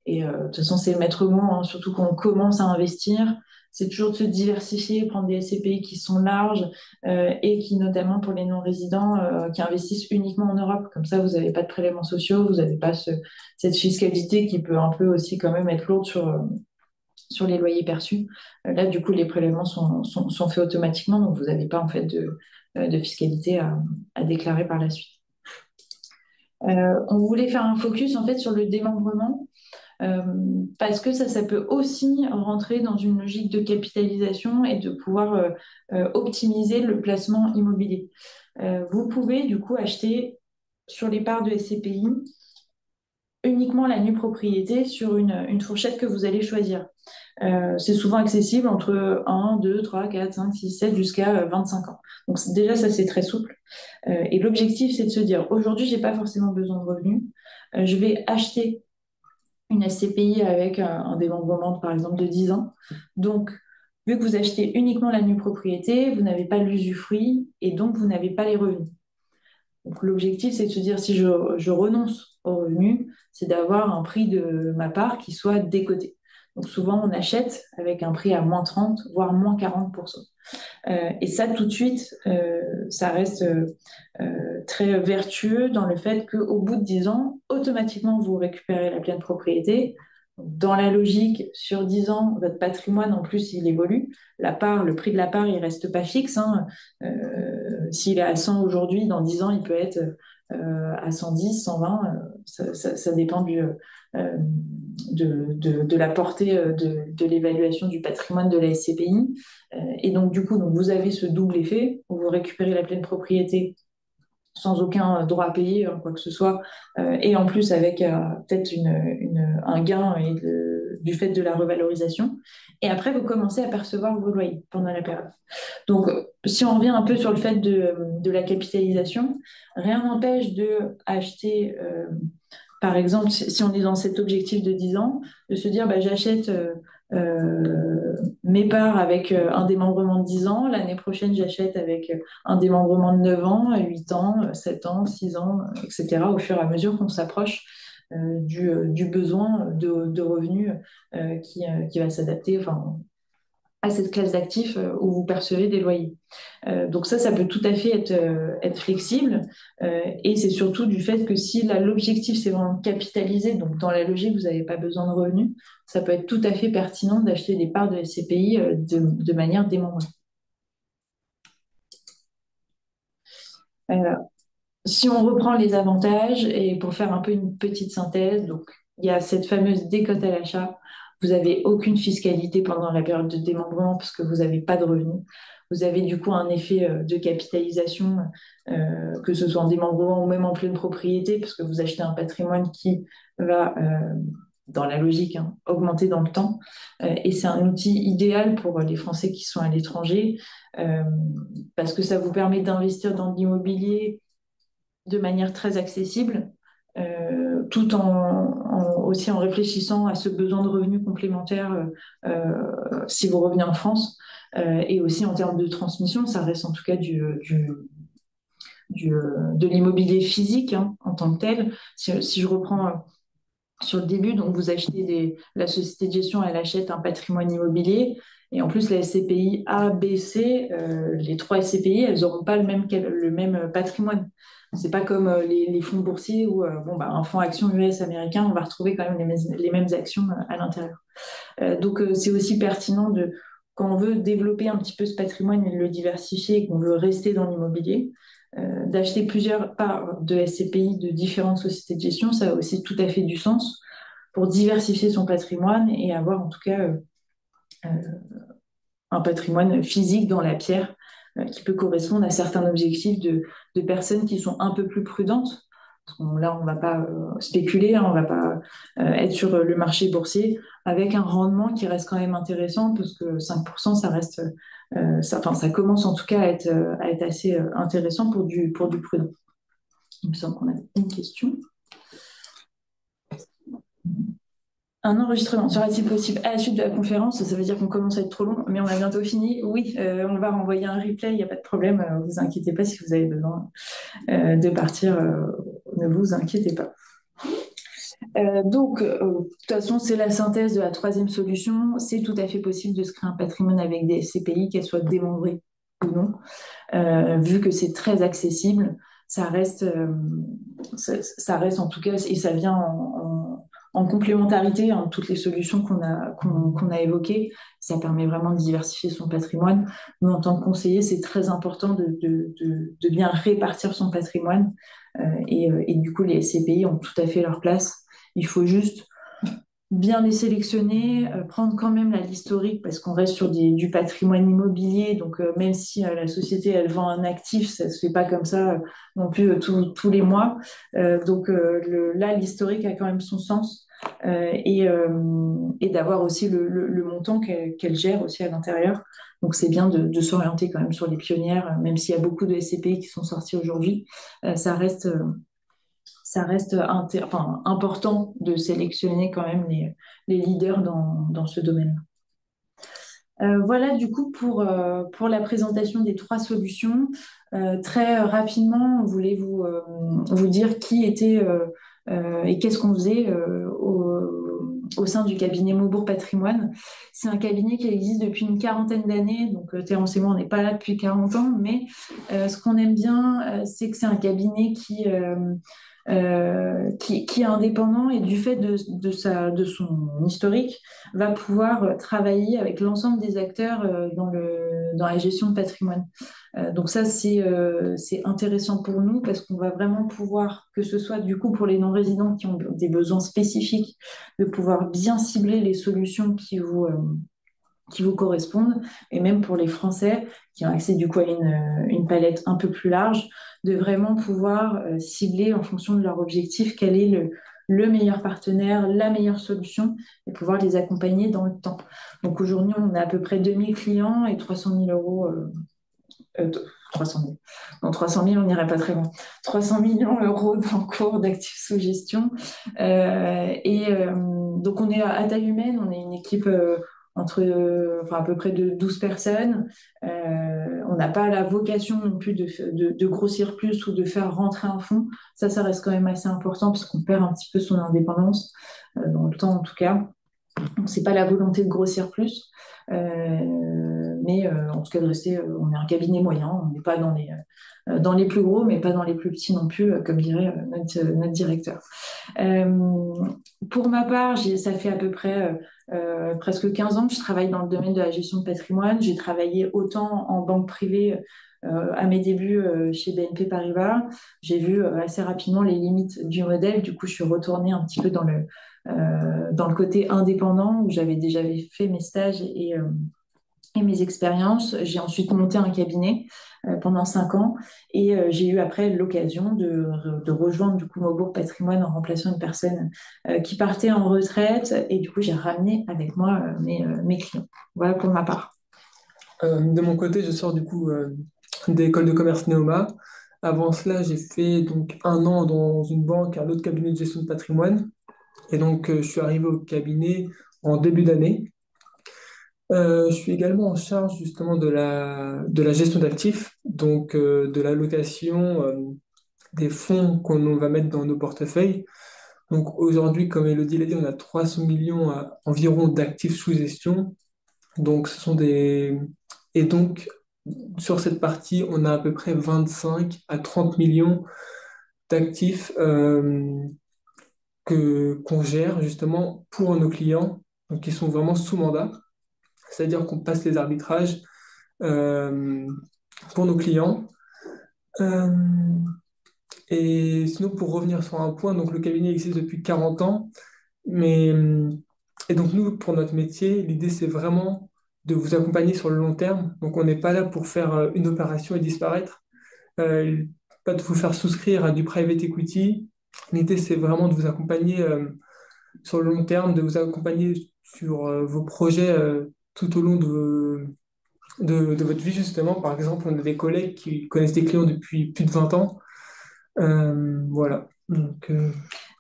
et de toute façon, c'est le maître mot, hein, surtout quand on commence à investir, c'est toujours de se diversifier, prendre des SCPI qui sont larges et qui, notamment pour les non-résidents, qui investissent uniquement en Europe. Comme ça, vous n'avez pas de prélèvements sociaux, vous n'avez pas cette fiscalité qui peut un peu aussi quand même être lourde sur les loyers perçus. Là, du coup, les prélèvements sont faits automatiquement, donc vous n'avez pas en fait de fiscalité à déclarer par la suite. On voulait faire un focus en fait sur le démembrement euh, parce que ça peut aussi rentrer dans une logique de capitalisation et de pouvoir optimiser le placement immobilier. Vous pouvez du coup acheter sur les parts de SCPI uniquement la nue propriété sur une fourchette que vous allez choisir. C'est souvent accessible entre 1, 2, 3, 4, 5, 6, 7 jusqu'à 25 ans. Donc déjà, ça, c'est très souple. Et l'objectif, c'est de se dire, aujourd'hui, j'ai pas forcément besoin de revenus. Je vais acheter une SCPI avec un démembrement, par exemple, de 10 ans. Donc, vu que vous achetez uniquement la nue propriété, vous n'avez pas l'usufruit et donc vous n'avez pas les revenus. Donc, l'objectif, c'est de se dire, si je renonce aux revenus, c'est d'avoir un prix de ma part qui soit décoté. Donc, souvent, on achète avec un prix à moins 30, voire moins 40%. Et ça, tout de suite, ça reste très vertueux dans le fait qu'au bout de 10 ans, automatiquement, vous récupérez la pleine propriété. Dans la logique, sur 10 ans, votre patrimoine, en plus, il évolue. Le prix de la part, il reste pas fixe, hein. S'il est à 100 aujourd'hui, dans 10 ans, il peut être à 110, 120. Ça dépend de la portée de l'évaluation du patrimoine de la SCPI. Et donc, du coup, vous avez ce double effet où vous récupérez la pleine propriété sans aucun droit à payer, quoi que ce soit, et en plus avec peut-être un gain du fait de la revalorisation. Et après, vous commencez à percevoir vos loyers pendant la période. Donc, si on revient un peu sur le fait de la capitalisation, rien n'empêche de acheter, par exemple, si on est dans cet objectif de 10 ans, de se dire, bah, j'achète mes parts avec un démembrement de 10 ans, l'année prochaine, j'achète avec un démembrement de 9 ans, 8 ans, 7 ans, 6 ans, etc., au fur et à mesure qu'on s'approche du besoin de revenus qui va s'adapter, enfin, à cette classe d'actifs où vous percevez des loyers. Donc ça peut tout à fait être flexible. Et c'est surtout du fait que si l'objectif, c'est vraiment de capitaliser, donc dans la logique, vous n'avez pas besoin de revenus, ça peut être tout à fait pertinent d'acheter des parts de SCPI de manière démembrée. Euh, Si on reprend les avantages, et pour faire un peu une petite synthèse, donc il y a cette fameuse décote à l'achat. Vous n'avez aucune fiscalité pendant la période de démembrement parce que vous n'avez pas de revenus. Vous avez du coup un effet de capitalisation, que ce soit en démembrement ou même en pleine propriété, parce que vous achetez un patrimoine qui va, dans la logique, hein, augmenter dans le temps. Et c'est un outil idéal pour les Français qui sont à l'étranger, euh, parce que ça vous permet d'investir dans l'immobilier de manière très accessible, tout aussi en réfléchissant à ce besoin de revenus complémentaires si vous revenez en France. Et aussi en termes de transmission, ça reste en tout cas de l'immobilier physique, hein, en tant que tel. Si je reprends sur le début, donc vous achetez la société de gestion, elle achète un patrimoine immobilier. Et en plus, la SCPI A, B, C, les trois SCPI, elles n'auront pas le même patrimoine. C'est pas comme les fonds boursiers où un fonds action US américain, on va retrouver quand même les mêmes actions à l'intérieur. Donc, c'est aussi pertinent quand on veut développer un petit peu ce patrimoine et le diversifier et qu'on veut rester dans l'immobilier, d'acheter plusieurs parts de SCPI de différentes sociétés de gestion, ça a aussi tout à fait du sens pour diversifier son patrimoine et avoir en tout cas euh, un patrimoine physique dans la pierre qui peut correspondre à certains objectifs de personnes qui sont un peu plus prudentes Là, on ne va pas spéculer, hein, on ne va pas être sur le marché boursier avec un rendement qui reste quand même intéressant parce que 5%, ça reste, enfin, ça commence en tout cas à être assez intéressant pour du prudent. Il me semble qu'on a une question. Un enregistrement sera-t-il possible à la suite de la conférence? Ça veut dire qu'on commence à être trop long, mais on a bientôt fini. Oui, on va renvoyer un replay, il n'y a pas de problème. Vous inquiétez pas si vous avez besoin de partir. Ne vous inquiétez pas. De toute façon, c'est la synthèse de la troisième solution. C'est tout à fait possible de se créer un patrimoine avec des SCPI, qu'elles soient démembrées ou non. Vu que c'est très accessible, ça reste en tout cas, et ça vient en complémentarité, hein, toutes les solutions qu'on a évoquées. Ça permet vraiment de diversifier son patrimoine. Nous, en tant que conseiller, c'est très important de bien répartir son patrimoine. Et du coup, les SCPI ont tout à fait leur place. Il faut juste bien les sélectionner, prendre quand même l'historique parce qu'on reste sur du patrimoine immobilier. Donc, même si la société, elle vend un actif, ça se fait pas comme ça non plus tous les mois. Là, l'historique a quand même son sens. Et d'avoir aussi le montant qu'elle gère aussi à l'intérieur. Donc, c'est bien de s'orienter quand même sur les pionnières, même s'il y a beaucoup de SCPI qui sont sortis aujourd'hui. Ça reste important de sélectionner quand même les leaders dans ce domaine. Voilà du coup pour la présentation des trois solutions. Très rapidement, on voulait vous dire qui était et qu'est-ce qu'on faisait au sein du cabinet Maubourg Patrimoine. C'est un cabinet qui existe depuis une quarantaine d'années, donc Terence et moi, on n'est pas là depuis 40 ans, mais ce qu'on aime bien, c'est que c'est un cabinet qui est indépendant et du fait de son historique, va pouvoir travailler avec l'ensemble des acteurs dans la gestion de patrimoine. Donc ça, c'est intéressant pour nous parce qu'on va vraiment pouvoir, que ce soit du coup pour les non-résidents qui ont des besoins spécifiques, de pouvoir bien cibler les solutions qui vous correspondent, et même pour les Français qui ont accès du coup à une palette un peu plus large, de vraiment pouvoir cibler en fonction de leur objectif quel est le meilleur partenaire, la meilleure solution, et pouvoir les accompagner dans le temps. Donc aujourd'hui, on a à peu près 2000 clients et 300 000 euros. 300 000. Non, 300 000, on n'irait pas très loin. 300 millions d'euros d'encours d'actifs sous gestion. Donc, on est à taille humaine, on est une équipe à peu près de 12 personnes. On n'a pas la vocation non plus de grossir plus ou de faire rentrer un fonds. Ça reste quand même assez important parce qu'on perd un petit peu son indépendance, dans le temps en tout cas. Donc, c'est pas la volonté de grossir plus, mais en tout cas de rester. On est un cabinet moyen, on n'est pas dans les plus gros, mais pas dans les plus petits non plus, comme dirait notre directeur. Pour ma part, ça fait à peu près presque 15 ans que je travaille dans le domaine de la gestion de patrimoine. J'ai travaillé autant en banque privée à mes débuts chez BNP Paribas. J'ai vu assez rapidement les limites du modèle. Du coup, je suis retournée un petit peu dans le côté indépendant où j'avais déjà fait mes stages et mes expériences. J'ai ensuite monté un cabinet pendant 5 ans et j'ai eu après l'occasion de rejoindre du coup Maubourg Patrimoine en remplaçant une personne qui partait en retraite et du coup j'ai ramené avec moi mes clients. Voilà pour ma part. De mon côté, je sors du coup d'école de commerce Neoma. Avant cela, j'ai fait donc 1 an dans une banque, un autre cabinet de gestion de patrimoine. Et donc, je suis arrivé au cabinet en début d'année. Je suis également en charge justement de la gestion d'actifs, donc de l'allocation des fonds qu'on va mettre dans nos portefeuilles. Donc aujourd'hui, comme Elodie l'a dit, on a 300 millions environ d'actifs sous gestion. Donc ce sont des... Et donc sur cette partie, on a à peu près 25 à 30 millions d'actifs qu'on gère justement pour nos clients, donc qui sont vraiment sous mandat. C'est-à-dire qu'on passe les arbitrages euh, pour nos clients. Euh, et sinon, pour revenir sur un point, donc le cabinet existe depuis 40 ans, mais et donc nous, pour notre métier, l'idée c'est vraiment de vous accompagner sur le long terme. Donc on n'est pas là pour faire une opération et disparaître, pas de vous faire souscrire à du private equity, L'idée, c'est vraiment de vous accompagner sur le long terme, de vous accompagner sur vos projets tout au long de votre vie, justement. Par exemple, on a des collègues qui connaissent des clients depuis plus de 20 ans. Voilà. Donc,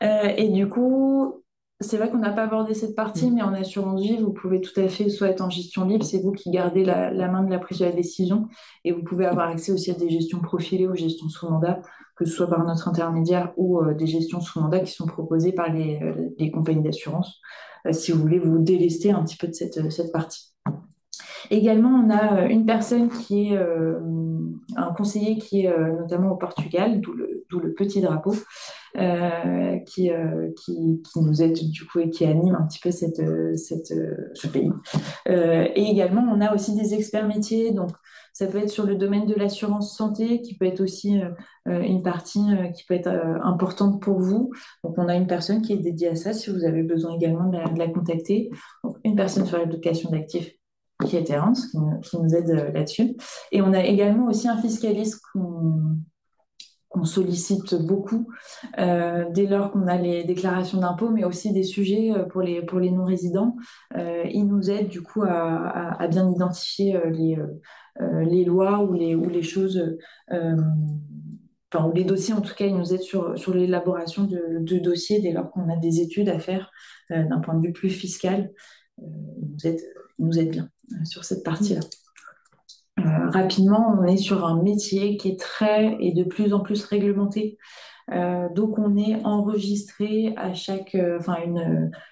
Et du coup, c'est vrai qu'on n'a pas abordé cette partie, mais en assurance vie, vous pouvez tout à fait soit être en gestion libre, c'est vous qui gardez la main de la prise de la décision, et vous pouvez avoir accès aussi à des gestions profilées ou gestions sous mandat, que ce soit par notre intermédiaire ou des gestions sous mandat qui sont proposées par les compagnies d'assurance, si vous voulez vous délester un petit peu de cette partie. Également, on a une personne qui est un conseiller qui est notamment au Portugal, d'où le petit drapeau, qui nous aide du coup et qui anime un petit peu ce pays. Et également, on a aussi des experts métiers, donc ça peut être sur le domaine de l'assurance santé, qui peut être aussi une partie qui peut être importante pour vous. Donc, on a une personne qui est dédiée à ça, si vous avez besoin également de la contacter. Donc, une personne sur l'allocation d'actifs qui est Terence, qui nous aide là-dessus. Et on a également aussi un fiscaliste qu'on sollicite beaucoup dès lors qu'on a les déclarations d'impôts, mais aussi des sujets pour les non-résidents. Il nous aide du coup à bien identifier les lois ou les choses, enfin, ou les dossiers en tout cas, il nous aide sur l'élaboration de dossiers dès lors qu'on a des études à faire d'un point de vue plus fiscal. Il nous aide bien sur cette partie-là. Rapidement, on est sur un métier qui est très et de plus en plus réglementé. Donc, on est enregistré à chaque, enfin,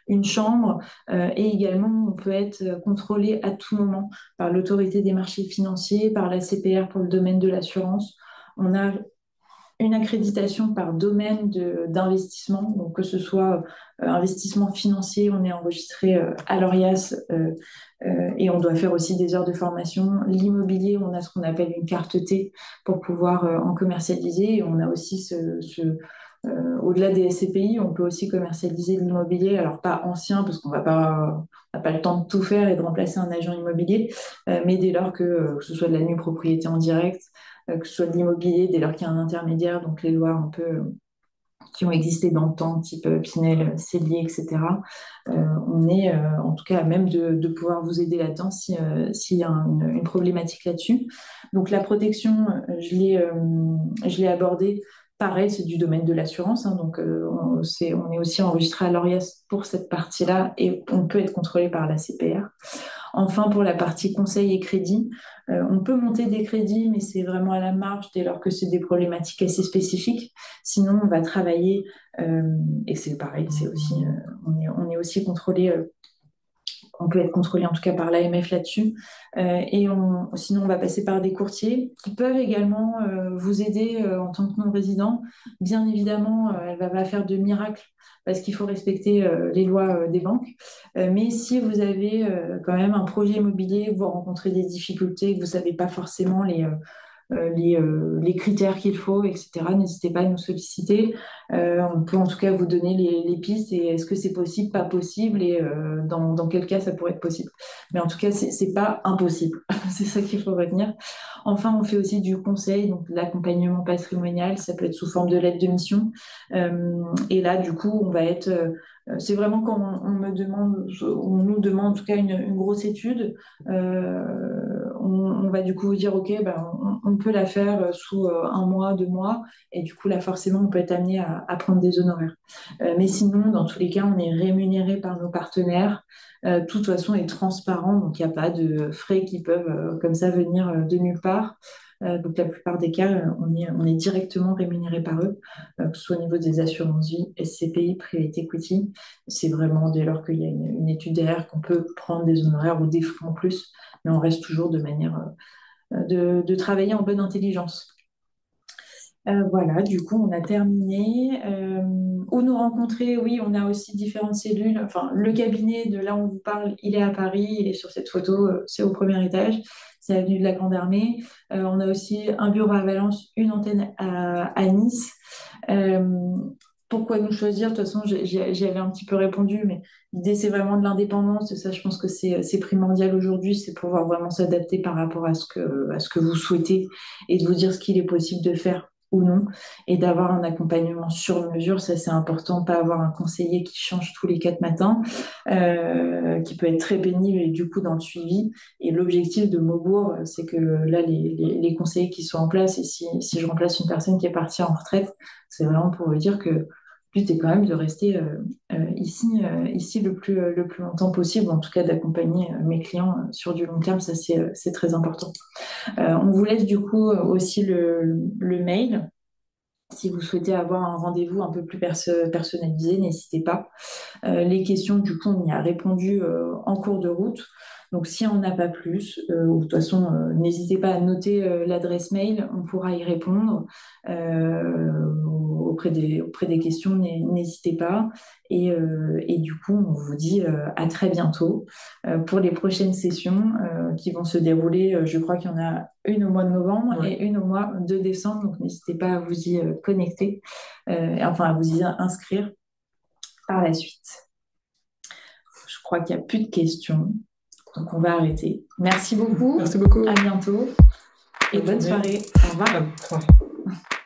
une chambre et également, on peut être contrôlé à tout moment par l'autorité des marchés financiers, par la CPR pour le domaine de l'assurance. On a une accréditation par domaine d'investissement, donc que ce soit investissement financier, on est enregistré à l'ORIAS et on doit faire aussi des heures de formation. L'immobilier, on a ce qu'on appelle une carte T pour pouvoir en commercialiser. Et on a aussi au-delà des SCPI, on peut aussi commercialiser de l'immobilier. Alors pas ancien, parce qu'on n'a pas le temps de tout faire et de remplacer un agent immobilier, mais dès lors que ce soit de la nue propriété en direct, que ce soit de l'immobilier, dès lors qu'il y a un intermédiaire, donc les lois un peu qui ont existé dans le temps, type Pinel, Cellier, etc. On est en tout cas à même de pouvoir vous aider là-dedans s'il y a une problématique là-dessus. Donc la protection, je l'ai abordée. Pareil, c'est du domaine de l'assurance, hein, donc on est aussi enregistré à l'ORIAS pour cette partie-là et on peut être contrôlé par la CPR. Enfin, pour la partie conseil et crédit, on peut monter des crédits, mais c'est vraiment à la marge dès lors que c'est des problématiques assez spécifiques. Sinon, on va travailler, et c'est pareil, on est aussi contrôlé, on peut être contrôlé en tout cas par l'AMF là-dessus. Sinon, on va passer par des courtiers qui peuvent également vous aider en tant que non-résident. Bien évidemment, elle ne va pas faire de miracle parce qu'il faut respecter les lois des banques. Mais si vous avez quand même un projet immobilier, vous rencontrez des difficultés, que vous ne savez pas forcément les critères qu'il faut, etc. N'hésitez pas à nous solliciter. On peut en tout cas vous donner les pistes et est-ce que c'est possible, pas possible et dans quel cas ça pourrait être possible. Mais en tout cas, c'est pas impossible. C'est ça qu'il faut retenir. Enfin, on fait aussi du conseil, donc de l'accompagnement patrimonial. Ça peut être sous forme de lettre de mission. Et là, du coup, on va être c'est vraiment quand on nous demande en tout cas une grosse étude, on va du coup dire ok, ben, on peut la faire sous un mois, 2 mois, et du coup là forcément on peut être amené à prendre des honoraires. Mais sinon, dans tous les cas, on est rémunéré par nos partenaires. De toute façon, est transparent, donc il n'y a pas de frais qui peuvent comme ça venir de nulle part. Donc la plupart des cas, on est directement rémunéré par eux, que ce soit au niveau des assurances vie, SCPI, Private Equity. C'est vraiment dès lors qu'il y a une étude derrière qu'on peut prendre des honoraires ou des frais en plus, mais on reste toujours de manière de travailler en bonne intelligence. Voilà, du coup, on a terminé. Où nous rencontrer, oui, on a aussi différentes cellules. Enfin, le cabinet de là où on vous parle, il est à Paris, il est sur cette photo, c'est au premier étage, c'est avenue de la Grande Armée. On a aussi un bureau à Valence, une antenne à Nice. Euh, Pourquoi nous choisir? De toute façon, j'y avais un petit peu répondu, mais l'idée, c'est vraiment de l'indépendance. Et ça, je pense que c'est primordial aujourd'hui, c'est pouvoir vraiment s'adapter par rapport à ce que vous souhaitez et de vous dire ce qu'il est possible de faire ou non, et d'avoir un accompagnement sur mesure. Ça, c'est important, pas avoir un conseiller qui change tous les 4 matins, qui peut être très pénible et du coup dans le suivi. Et l'objectif de Maubourg, c'est que là, les conseillers qui sont en place, et si je remplace une personne qui est partie en retraite, c'est vraiment pour lui dire que le but est quand même de rester ici le plus longtemps possible, en tout cas d'accompagner mes clients sur du long terme, ça c'est très important. On vous laisse du coup aussi le mail. Si vous souhaitez avoir un rendez-vous un peu plus personnalisé, n'hésitez pas. Les questions, du coup, on y a répondu en cours de route. Donc, si on n'a pas plus, ou de toute façon, n'hésitez pas à noter l'adresse mail, on pourra y répondre. Auprès des questions, n'hésitez pas. Et du coup, on vous dit à très bientôt pour les prochaines sessions qui vont se dérouler. Je crois qu'il y en a une au mois de novembre Ouais. et une au mois de décembre. Donc, n'hésitez pas à vous y connecter, enfin à vous y inscrire par la suite. Je crois qu'il n'y a plus de questions, donc on va arrêter. Merci beaucoup, Merci beaucoup. à bientôt et bonne journée. soirée. Au revoir. Au revoir.